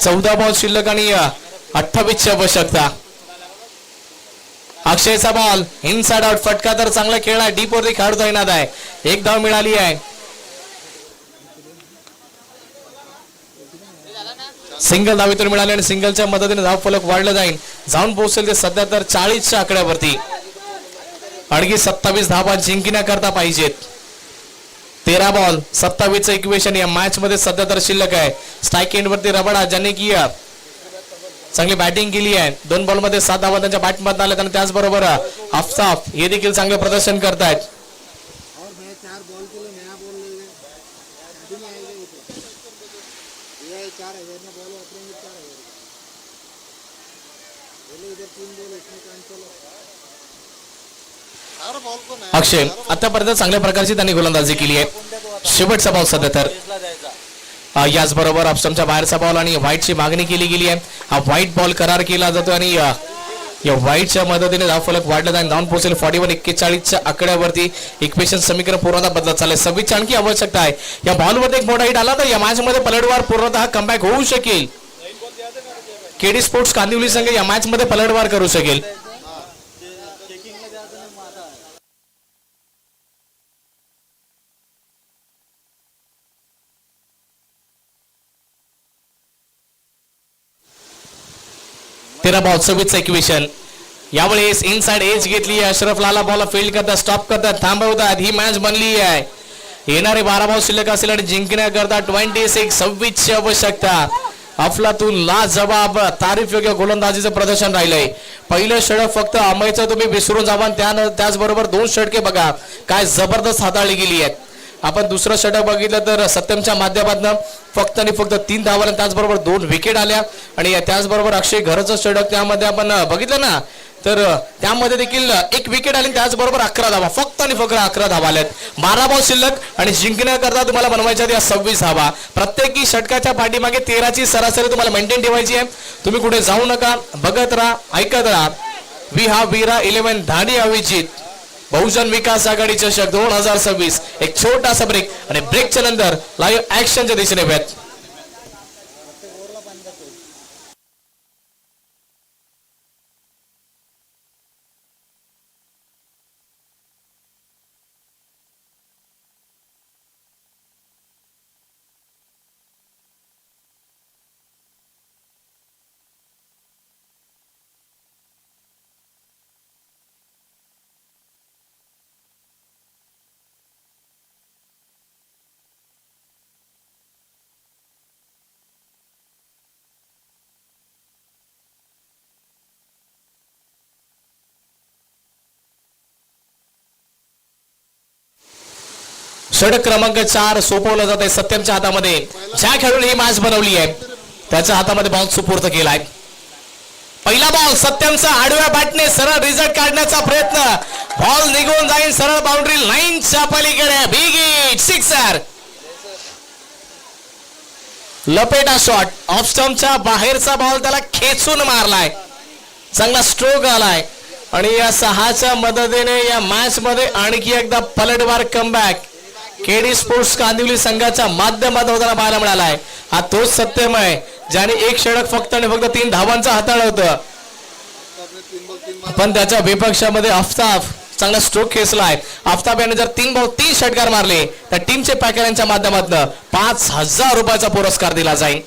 14 बॉल शिल्लक आणि 28 ची आवश्यकता. अक्षयचा बॉल इनसाइड आउट, फटका तर चांगला खेळला. डीप वरती खेळता येणार आहे. एक धाव मिळाली आहे. सिंगल धावीतून मिळाले आणि सिंगलच्या मदतीने धाव फलक वाढला जाऊन पोहोचेल ते सध्या तर 40च्या आकड्यावरती. आणखी 27 धावा जिंकण्याकरता पाहिजेत. 13 बॉल 27 इक्वेशन या मॅच मध्ये सध्या तर शिल्लक आहे. स्ट्राईक एंड वरती रबाडा ज्यांनी की चांगली बॅटिंग केली आहे. 2 बॉल मध्ये 7 धावा त्यांच्या बॅट मध्ये आल्या आणि त्याचबरोबर अफसाफ हे देखील चांगले प्रदर्शन करतायत. अक्षय आतापर्यंत चांगल्या प्रकारची त्यांनी गोलंदाजी केली आहे. शेवटचा बॉल सध्या तर याचबरोबर ऑप्शनच्या बाहेरचा बॉल आणि व्हाईटची मागणी केली गेली आहे. हा व्हाईट बॉल करार केला जातो आणि या व्हाईटच्या मदतीने धावफलक वाढला आणि धावून पोहोचेल 41-41च्या आकड्यावरती. इक्वेशन समीकरण पूर्णतः बदलत चाललंय. 26 आणखी आवश्यकता आहे. या बॉलमध्ये एक मोठा हिट आला तर या मॅच मध्ये पलटवार पूर्णतः कमबॅक होऊ शकेल. केडी स्पोर्ट्स कांदिवली संघ या मॅच मध्ये पलटवार करू शकेल. तेरा बॉल 26 इक्वेशन. यावेळेस इनसाइड एज घेतली. अशरफ लाला बॉल फील्ड करतात, स्टॉप करतात, थांबवतात. ही मॅच बनली आहे. येणारे 12 बॉल शिल्लक असेल आणि जिंकण्याकरता 26 ची आवश्यकता. अफलातून लाजवाब तारीफ योग्य गोलंदाजीचं प्रदर्शन राहिलंय. पहिलं षटक फक्त अमयचं तुम्ही विसरून जावा. त्याचबरोबर 2 षटके बघा काय जबरदस्त हाताळली गेली आहेत. आपण दुसरं षटक बघितलं तर सत्यमच्या माध्यमातून फक्त आणि फक्त 3 धावा आल्या. त्याचबरोबर 2 विकेट आल्या आणि त्याचबरोबर अक्षय घरचं षटक त्यामध्ये आपण बघितलं ना तर त्यामध्ये देखील 1 विकेट आली. त्याचबरोबर 11 धावा फक्त आणि फक्त 11 धावा आल्यात. 12 बॉल शिल्लक आणि जिंकण्याकरता तुम्हाला बनवायच्या त्या 26 धावा. प्रत्येकी षटकाच्या पाठीमागे 13ची सरासरी तुम्हाला मेंटेन ठेवायची आहे. तुम्ही कुठे जाऊ नका, बघत राहा, ऐकत राहा. वी हा वीरा 11 धाडी अभिजित बहुजन विकास आघाडी चषक 2026. एक छोटासा ब्रेक आणि ब्रेकच्या नंतर लाईव्ह ऍक्शनच्या दिशेने व्यात. षटक क्रमांक 4 सोपवलं जात आहे सत्यमच्या हातामध्ये. ज्या खेळून ही मॅच बनवली आहे त्याच्या हातामध्ये बॉल सुपूर्द केलाय. पहिला बॉल सत्यमचा आडव्या बॅटने सरळ रिझल्ट काढण्याचा प्रयत्न. बॉल निघून जाईल सरळ बाउंड्री लाईनच्या पलीकडे. Big hit, sixer. लपेटा शॉट. ऑफ स्टंपच्या बाहेरचा बॉल त्याला खेचून मारलाय. चांगला स्ट्रोक आलाय आणि या 6च्या मदतीने या मॅच मध्ये आणखी एकदा पलटवार कमबॅक केडी स्पोर्ट्स कांदिवली संघाच्या माध्यमातून होताना पाहायला मिळालाय. हा तोच सत्यम आहे ज्याने 1 षटक फक्त आणि फक्त 3 धावांचं हाताळलं होतं. पण त्याच्या विपक्षामध्ये आफताब चांगला स्ट्रोक खेचलाय. आफताब याने जर 3 बॉल 3 षटकार मारले तर टीमचे पॅकर यांच्या माध्यमातून 5,000 रुपयाचा पुरस्कार दिला जाईल.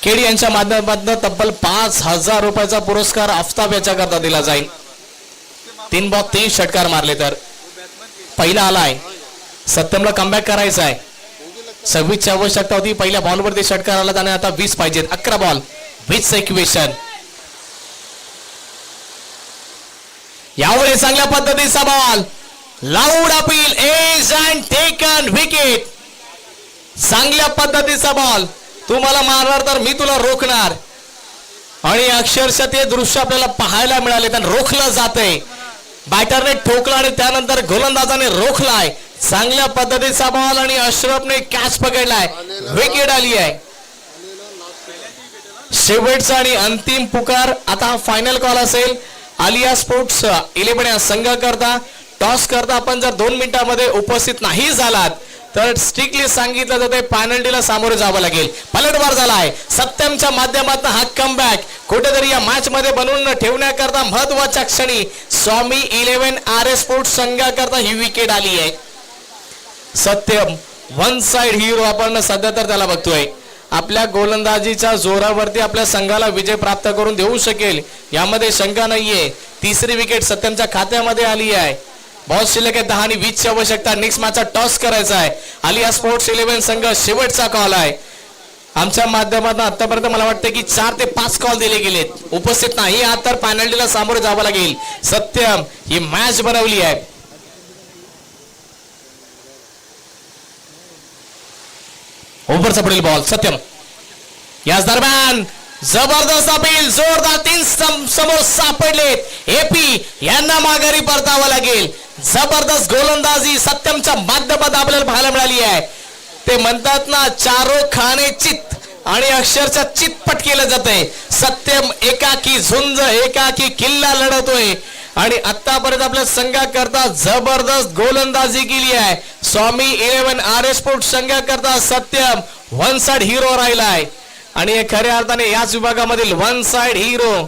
केडी यांच्या माध्यमातून तब्बल 5,000 रुपयाचा पुरस्कार आफताब याच्याकरता दिला जाईल. 3 बॉल 3 षटकार मारले तर. पहिला आलाय सत्यमला कमबॅक करायचा आहे. 26 ची आवश्यकता होती. पहिल्या बॉलवरती षटकार आला आणि आता 20 पाहिजेत. 11 बॉल 20 इक्वेशन. यावेळी चांगल्या पद्धतीचा ball. Loud appeal, edge and taken wicket. चांगल्या पद्धतीचा बॉल. तू मला मारणार तर मी तुला रोखणार. आणि अक्षरशः ते दृश्य आपल्याला पाहायला मिळाले. तर रोखलं जाते. बॅटरने ठोकला आणि त्यानंतर गोलंदाजाने रोखलाय. चांगल्या पद्धतीचा बॉल आणि अशरफने कॅच पकडलाय. विकेट आली आहे. शेवटचा आणि अंतिम पुकार. आता फायनल कॉल असेल. आलिया स्पोर्ट्स 11 या संघाकरता टॉस करता आपण जर 2 मिनिटांमध्ये उपस्थित नाही झालात तर स्ट्रिक्टली सांगितलं जाते पेनल्टीला सामोरे जावं लागेल. पलटवार झालाय सत्यमच्या माध्यमातून. हा कमबॅक कुठेतरी या मॅच मध्ये बनवून ठेवण्याकरता महत्वाच्या क्षणी स्वामी 11 RS स्पोर्ट्स संघाकरता ही विकेट आली आहे. सत्यम वन साइड हिरो आपण सध्या तर त्याला बघतोय. आपल्या गोलंदाजीच्या जोरावरती आपल्या संघाला विजय प्राप्त करून देऊ शकेल यामध्ये शंका नाहीये. तिसरी विकेट सत्यमच्या खात्यामध्ये आली आहे. बॉल शिल्लक आहे 10 आणि 20 ची आवश्यकता. नेक्स्ट मॅचचा टॉस करायचा आहे. आलिया स्पोर्ट्स 11 संघ शेवटचा कॉल आहे. आमच्या माध्यमातून आतापर्यंत मला वाटतं की 4 ते 5 कॉल दिले गेलेत. उपस्थित नाही आहात तर पॅनल्टीला सामोरे जावं लागेल. सत्यम ही मॅच बनवली आहे. ओव्हरचा पुढील बॉल सत्यम. याच दरम्यान जबरदस्त अपील, जोरदार 3 समोर सापडलेत. एपी यांना माघारी परतावं लागेल. जबरदस्त गोलंदाजी सत्यमच्या माध्यमात आपल्याला पाहायला मिळाली आहे. ते म्हणतात ना चारो खाणे चित आणि अक्षरशः चितपट केलं जातंय. सत्यम एकाकी झुंज एकाकी किल्ला लढतोय आणि आतापर्यंत आपल्या संघाकरता जबरदस्त गोलंदाजी केली आहे. स्वामी 11 आर एस स्पोर्ट्स संघाकरता सत्यम वन साइड हिरो राहिलाय आणि खऱ्या अर्थाने याच विभागामधील वन साइड हिरो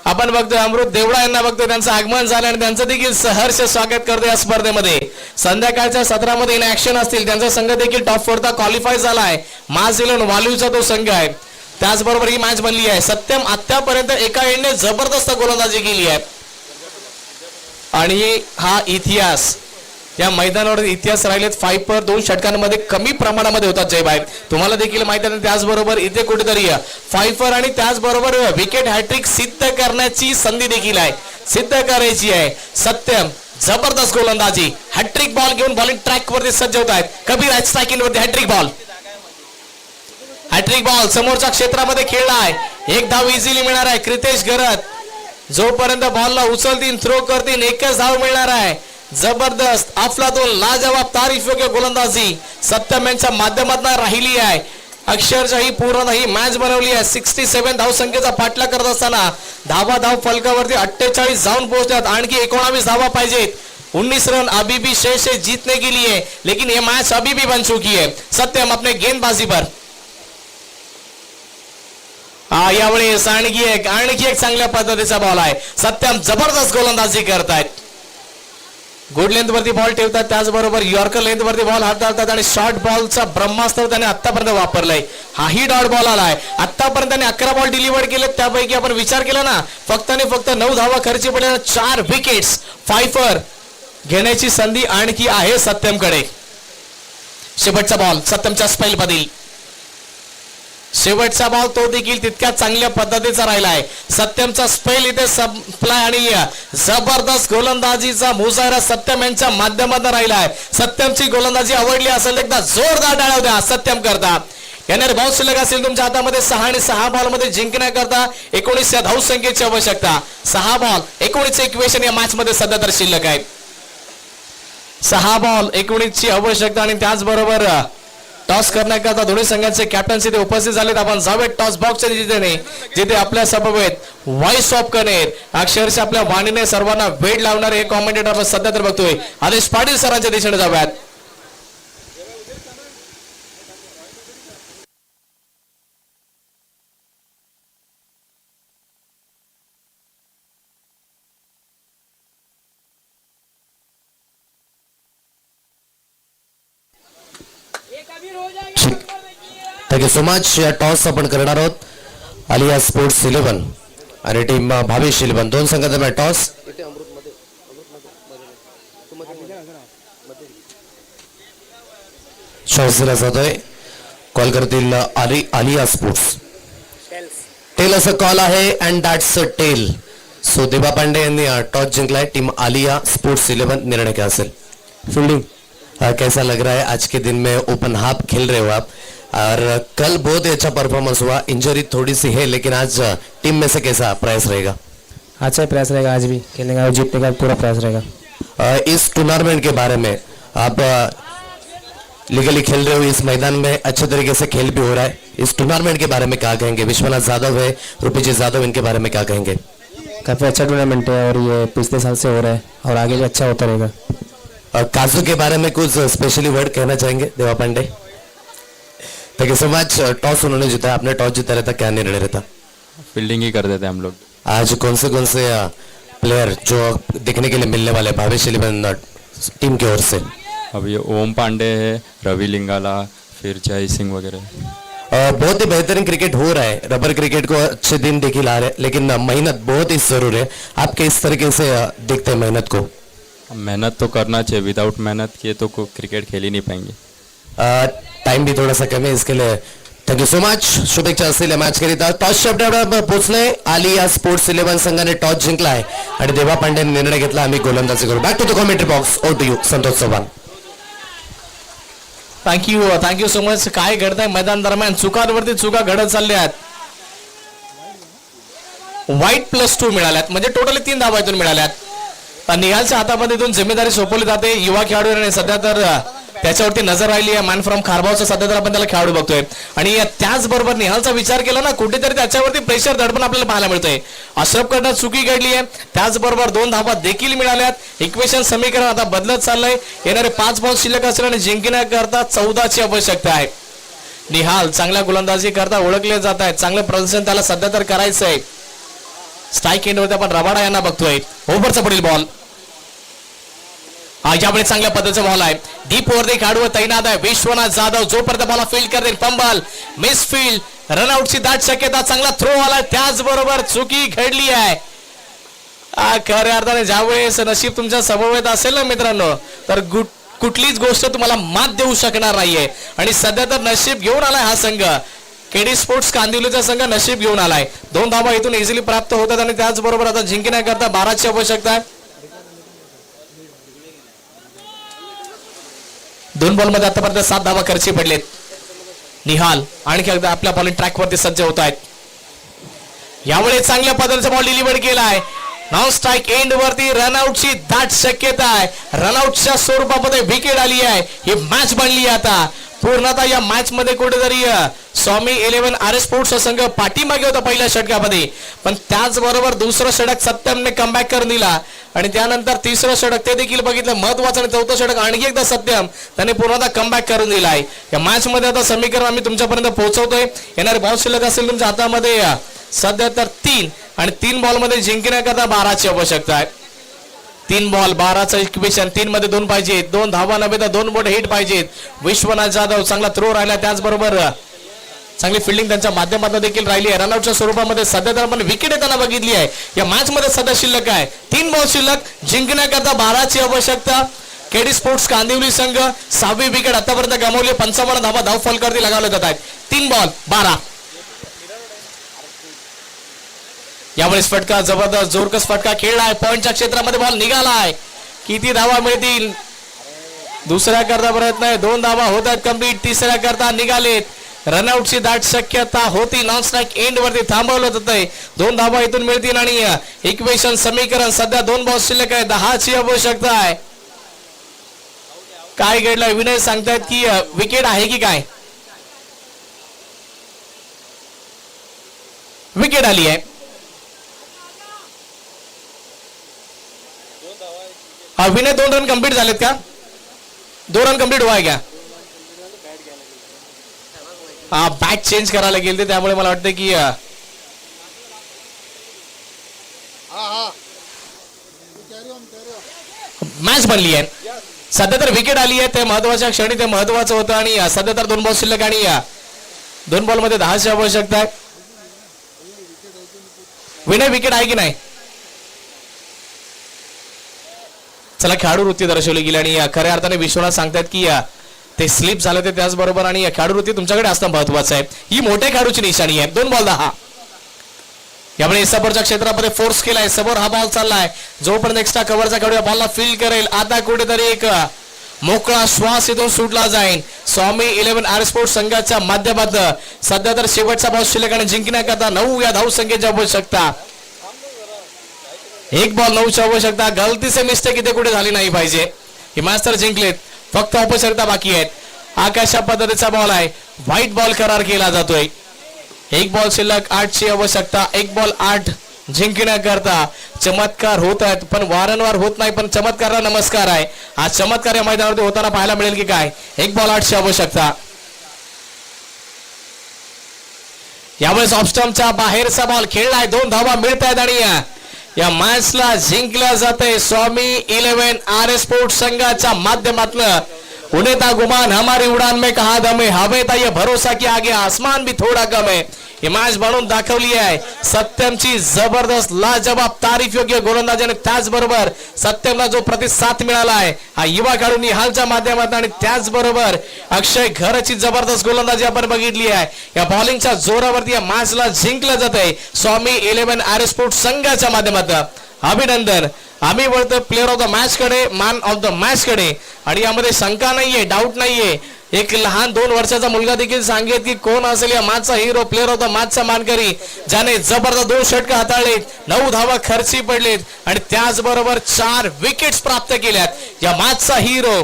आपण बघतोय. अमृत देवडा यांना बघतोय, त्यांचं आगमन झालं आणि त्यांचं देखील सहर्ष स्वागत करतो या स्पर्धेमध्ये. संध्याकाळच्या सत्रामध्ये इन ऍक्शन असतील. त्यांचा संघ देखील टॉप 4 क्वालिफाय झालाय. मास इलेव्हन वालूचा तो संघ आहे. त्याचबरोबर ही मॅच बनली आहे. सत्यम आतापर्यंत एका एंडने जबरदस्त गोलंदाजी केली आहे आणि हा इतिहास या मैदानावर इतिहास राहिलेत. 5 पर 2 षटकांमध्ये कमी प्रमाणामध्ये होतात जयभाई, तुम्हाला देखील माहिती आहे. त्याचबरोबर इथे कुठेतरी 5 पर आणि त्याचबरोबर विकेट हॅट्रिक सिद्ध करण्याची संधी देखील आहे, सिद्ध करायची आहे. सत्यम जबरदस्त गोलंदाजी, हॅट्रिक बॉल घेऊन बॉलिंग ट्रॅक वरती सज्ज होत आहेत. कबीर स्ट्रायकिंग वरती हॅट्रिक बॉल, हॅट्रिक बॉल समोरच्या क्षेत्रामध्ये खेळला आहे. 1 धाव इझिली मिळणार आहे. क्रितेश गरत जोपर्यंत बॉलला उचलतील थ्रो करतील 1च धाव मिळणार आहे. जबरदस्त अफलातून लाजवाब तारीफ योग्य गोलंदाजी सत्यम यांच्या माध्यमातून राहिली आहे. अक्षरशः ही पूर्ण ही मॅच बनवली आहे. 67 धाव संख्येचा पाठलाग करत असताना धाव फलकावरती 48 जाऊन पोहोचतात. आणखी 19 धावा पाहिजेत. 19 रन अभी भी शेष है जीतने के लिए, लेकिन ये मैच अभी भी बन चुकी है. सत्यम अपने गेंदबाजी पर यावेळेस आणखी एक चांगल्या पद्धतीचा बॉल आहे. सत्यम जबरदस्त गोलंदाजी करतायत. गुड लेंथ वरती बॉल ठेवतात, त्याचबरोबर यॉर्कर लेंथ वरती बॉल हाताळतात आणि शॉर्ट बॉलचा ब्रह्मास्त्र त्याने आतापर्यंत वापरलाय. हाही डॉट बॉल आलाय. आतापर्यंत त्याने 11 बॉल डिलिव्हर केले. त्यापैकी आपण विचार केला ना फक्त 9 धावा खर्ची पडल्या. 4 विकेट्स 5 घेण्याची संधी आणखी आहे सत्यमकडे. शेवटचा बॉल सत्यमच्या स्पेल मधील शेवटचा बॉल तो देखील तितक्या चांगल्या पद्धतीचा राहिला आहे. सत्यमचा स्पेल इथे संपलाय आणि जबरदस्त गोलंदाजीचा मुजाहिरा सत्यम यांच्या माध्यमातून राहिला आहे. सत्यमची गोलंदाजी आवडली असेल एकदा जोरदार टाळ्या द्या सत्यम करता. येणारे बॉल शिल्लक असेल तुमच्या हातामध्ये 6 आणि 6 बॉल मध्ये जिंकण्याकरता 19 या धाव संख्येची आवश्यकता. 6 बॉल 19 इक्वेशन या मॅच मध्ये सध्या तर शिल्लक आहे. 6 बॉल 19 ची आवश्यकता आणि त्याचबरोबर टॉस करण्याकरता दोन्ही संघांचे कॅप्टन्स इथे उपस्थित झालेत. आपण जाऊयात टॉस बॉक्सच्या जिथे जिथे आपल्या समवेत व्हॉइस ऑफ कनेर अक्षरशः आपल्या वाणीने सर्वांना वेळ लावणारे हे कॉमेंटेटर आपण सध्या तर बघतोय. आदेश पाटील सरांच्या दिशेने जाऊयात. Thank you so much. या टॉस आपण करणार आहोत. आलिया स्पोर्ट्स 11 आणि टीम भावेश 11 दोन संघांदरम्यान टॉस. टॉस दिला जातोय. कॉल करतील आलिया स्पोर्ट्स. टेल असं कॉल आहे and that's a tail. So Deva Pandey यांनी टॉस जिंकलाय. टीम आलिया स्पोर्ट्स 11 निर्णय क्या असेल. फील्डिंग कैसा लग रहा है आज के दिन में ओपन हाफ खेल रहे हो आप और कल बहुत ही अच्छा परफॉर्मेंस हुआ. इंजरी थोड़ी सी है लेकिन आज टीम में से कैसा प्रयास रहेगा. अच्छा प्रयास रहेगा, आज भी खेलने का और जीतने का पूरा प्रयास रहेगा. इस टूर्नामेंट के बारे में आप लीगली खेल रहे हो, इस मैदान में अच्छे तरीके से खेल भी हो रहा है. इस टूर्नामेंट के बारे में क्या कहेंगे. विश्वनाथ जाधव है, रूपीजी जाधव, इनके बारे में क्या कहेंगे. काफ़ी अच्छा टूर्नामेंट है और ये पिछले साल से हो रहा है और आगे भी अच्छा होता रहेगा. काजू के बारे में कुछ स्पेशली वर्ड कहना चाहेंगे Deva Pandey. Thank you so much. Toss उन्होंने जीता, आपने टॉस जीता रहता, क्या निर्णय रहता. फील्डिंग ही कर देते हम लोग. आज कौन से प्लेयर जो देखने के लिए मिलने वाले भावेश 11 टीम की ओर से. अभी ओम पांडे है, रवि लिंगाला, फिर जय सिंह वगैरह. बहुत ही बेहतरीन क्रिकेट हो रहा है, रबर क्रिकेट को अच्छे दिन देखिए ला रहे हैं, लेकिन मेहनत बहुत ही जरूरी है। आप किस तरीके से देखते हैं मेहनत को? मेहनत तो करना चाहिए, विदाउट मेहनत किए तो क्रिकेट खेल ही नहीं पाएंगे। टाइम भी थोडासा कमी आहे, इसके लिए थँक्यू सो मच. शुभेच्छा असलेल्या मॅच करिता टॉस शेवटी पोहोचले. आलिया स्पोर्ट्स 11 संघाने टॉस जिंकलाय आणि देवा पांडेने निर्णय घेतला आम्ही गोलंदाजी करू. Back to the commentary box. Over to you Santosh Chavan. Thank you so much. काय घडतंय मैदान दरम्यान? चुकांवरती चुका घडत चालल्या आहेत. वाईट +2 मिळाल्यात, म्हणजे टोटली 3 धावा इथून मिळाल्यात. निहालच्या हातामध्ये इथून जिम्मेदारी सोपवली जाते. युवा खेळाडू सध्या तर त्याच्यावरती नजर राहिली आहे. मॅन फ्रॉम खारबावचा सध्या तर आपण त्याला खेळाडू बघतोय. आणि त्याचबरोबर निहालचा विचार केला ना, कुठेतरी त्याच्यावरती प्रेशर दडपण आपल्याला पाहायला मिळतंय. अशरफकडनं चुकी घडली आहे, त्याचबरोबर 2 धावा देखील मिळाल्यात. इक्वेशन समीकरण आता बदलत चाललंय. येणारे 5 बॉल शिल्लक असल्याने जिंकण्याकरता 14ची आवश्यकता आहे. निहाल चांगल्या गोलंदाजी करता ओळखले जात आहेत. चांगलं प्रदर्शन त्याला सध्या तर करायचं आहे. स्ट्राईक एंडवरती आपण रबाडा यांना बघतोय. ओव्हरचा पुढील बॉल. यावेळी चांगल्या पद्धतीचा बॉल आहे. डीप ओव्हर खेळाडू तैनात आहे. विश्वनाथ जाधव जोपर्यंत बॉल फील्ड करतील, पंबल मिस फील्ड, रनआउटची दाट शक्यता. चांगला थ्रो आला, त्याचबरोबर चुकी घडली आहे. खऱ्या अर्थाने ज्यावेळेस नशीब तुमच्या समवेत असेल ना मित्रांनो, तर कुठलीच गोष्ट तुम्हाला मात देऊ शकणार नाहीये. आणि सध्या तर नशीब घेऊन आलाय हा संघ. केडी स्पोर्ट्स कांदिवलीचा संघ नशीब घेऊन आलाय. 2 धावा इथून इझिली प्राप्त होतात आणि त्याचबरोबर आता जिंकण्याकरता 12ची आवश्यकता आहे. 2 बॉलमध्ये आतापर्यंत 7 धावा खर्ची पडलेत. निहाल आणखी एकदा आपल्या बॉलिंग ट्रॅकवरती सज्ज होत आहेत. यावेळी चांगल्या पद्धतीचा बॉल डिलिव्हर केलाय. नाव स्ट्राईक एंड वरती रनआउटची दाट शक्यता आहे. रनआउटच्या स्वरूपामध्ये विकेट आली आहे. ही मॅच बनली आता पूर्णतः. या मॅच मध्ये कुठेतरी स्वामी 11 RS स्पोर्ट्स संघ पाठीमागे होता पहिल्या षटकामध्ये, पण त्याचबरोबर दुसरं षटक सत्यमने कमबॅक करून दिला आणि त्यानंतर तिसरं षटक ते देखील बघितलं महत्वाचं. आणि 4थं षटक आणखी एकदा सत्यम त्याने पूर्णतः कमबॅक करून दिला आहे. या मॅच मध्ये आता समीकरण आम्ही तुमच्यापर्यंत पोहोचवतोय. येणारे बॉल शिल्लक असेल तुमच्या हातामध्ये सध्या तर 3 आणि 3 बॉल मध्ये जिंकण्याकरता 12ची आवश्यकता आहे. 3 बॉल 12चं इक्वेशन. 3 मध्ये 2 पाहिजेत. 2 धावा नव्हे तर 2 मोठे हिट पाहिजेत. विश्वनाथ जाधव चांगला थ्रो राहिला, त्याचबरोबर चांगली फिल्डिंग त्यांच्या माध्यमातून देखील राहिली आहे. रनआउटच्या स्वरूपामध्ये सध्या तर आपण विकेट येताना बघितली आहे. या मॅच मध्ये सध्या शिल्लक आहे 3 बॉल शिल्लक. जिंकण्याकरता 12ची आवश्यकता. केडी स्पोर्ट्स कांदिवली संघ 6वी विकेट आतापर्यंत गमावली. 55 धावा धावफल करती लगावले जात आहेत. 3 बॉल 12. यावेळेस फटका जबरदस्त जोरकस फटका खेळलाय. पॉइंटच्या क्षेत्रामध्ये बॉल निघालाय. किती धावा मिळतील? दुसऱ्या करता प्रयत्न आहे. 2 धावा होत आहेत कंप्लीट. तिसऱ्या करता निघालेत. रनआउटची दाट शक्यता होती. नॉन स्ट्राईक एंड वरती थांबवलं जातंय. 2 धावा इथून मिळतील आणि इक्वेशन समीकरण सध्या 2 बॉल शिल्लक आहे. 10ची आवश्यकता आहे. काय घडलंय? विनय सांगतायत की विकेट आहे की काय? विकेट आली आहे. विनय 2 रन कंप्लीट झालेत का? 2 रन कंप्लीट व्हाय का? बॅट चेंज करायला गेले, त्यामुळे मला वाटतं की मॅच बनली आहे. सध्या तर विकेट आली आहे. ते महत्वाच्या क्षणी ते महत्वाचं होतं आणि सध्या तर 2 बॉल शिल्लक आणि 2 बॉल मध्ये 10ची आवश्यकता आहे. विनय विकेट आहे की नाही? चला, खेळाडू वृत्ती दर्शवली गेली आणि खऱ्या अर्थाने विश्वनाथ सांगतात की ते स्लिप झाले ते त्याचबरोबर आणि खेळाडू वृत्ती तुमच्याकडे असणं महत्वाचं आहे. ही मोठ्या खेळाडूची निशाणी आहे. 2 बॉल 10. यामुळे सबरच्या क्षेत्रामध्ये फोर्स केलाय. सबोर हा बॉल चाललाय. जोपर्यंत एक्स्ट्रा कव्हरचा खेळाडू बॉलला फील करेल, आता कुठेतरी एक मोकळा श्वास इथून सुटला जाईल. स्वामी 11 RS स्पोर्ट्स संघाच्या माध्यमातून सध्या तर शेवटचा बॉल शिल्लक आणि जिंकण्याकरता 9 या धावसंख्येची आवश्यकता. 1 बॉल 9ची आवश्यकता. गलतीचे मिस्टेक इथे कुठे झाली नाही पाहिजे. ही मॅच तर जिंकलेत, फक्त औपचारिकता बाकी आहेत. आकाशा पद्धतीचा बॉल आहे. व्हाईट बॉल करार केला जातोय. 1 बॉल शिल्लक 8ची आवश्यकता. 1 बॉल 8 जिंकण्याकरता चमत्कार होत आहेत, पण वारंवार होत नाही. पण चमत्काराला नमस्कार आहे. हा चमत्कार या मैदानावरती होताना पाहायला मिळेल की काय? 1 बॉल 8ची आवश्यकता. यावेळेस ऑफस्टम्पच्या बाहेरचा बॉल खेळलाय. 2 धावा मिळत आहेत आणि या मॅचला जिंकल्या जाते स्वामी 11 RS स्पोर्ट्स संघाच्या माध्यमातून. उन्हें था गुमान हमारी उड़ान में कहा दम है, हमें था ये भरोसा की आगे आसमान भी थोडा कम आहे. ही मॅच बनवून दाखवली आहे सत्यमची जबरदस्त लाजवाब तारीफ योग्य गोलंदाजाने. त्याचबरोबर सत्यमला जो प्रतिसाद मिळाला आहे हा युवा खेळाडू निहालच्या माध्यमातून आणि त्याचबरोबर अक्षय घरची जबरदस्त गोलंदाजी आपण बघितली आहे. या बॉलिंगच्या जोरावरती या मॅचला जिंकलं जात आहे स्वामी 11 आर स्पोर्ट संघाच्या माध्यमातून. अभिनंदन. आम्ही वळतो प्लेअर ऑफ द मॅच कडे, मॅन ऑफ द मॅच कडे. आणि यामध्ये शंका नाहीये, डाऊट नाहीये. एक लहान 2 वर्षाचा मुलगा देखील सांगेल की कोण असेल या मॅचचा हिरो, प्लेअर ऑफ द मॅचचा मानकरी, ज्याने जबरदस्त 2 षटक हाताळलेत, 9 धावा खर्ची पडलेत आणि त्याचबरोबर 4 विकेट्स प्राप्त केल्यात. या मॅचचा हिरो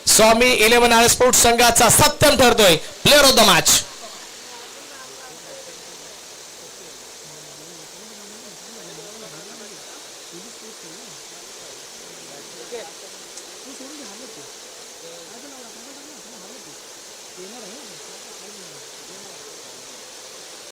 स्वामी 11 आर स्पोर्ट्स संघाचा सत्यम ठरतोय प्लेअर ऑफ द मॅच.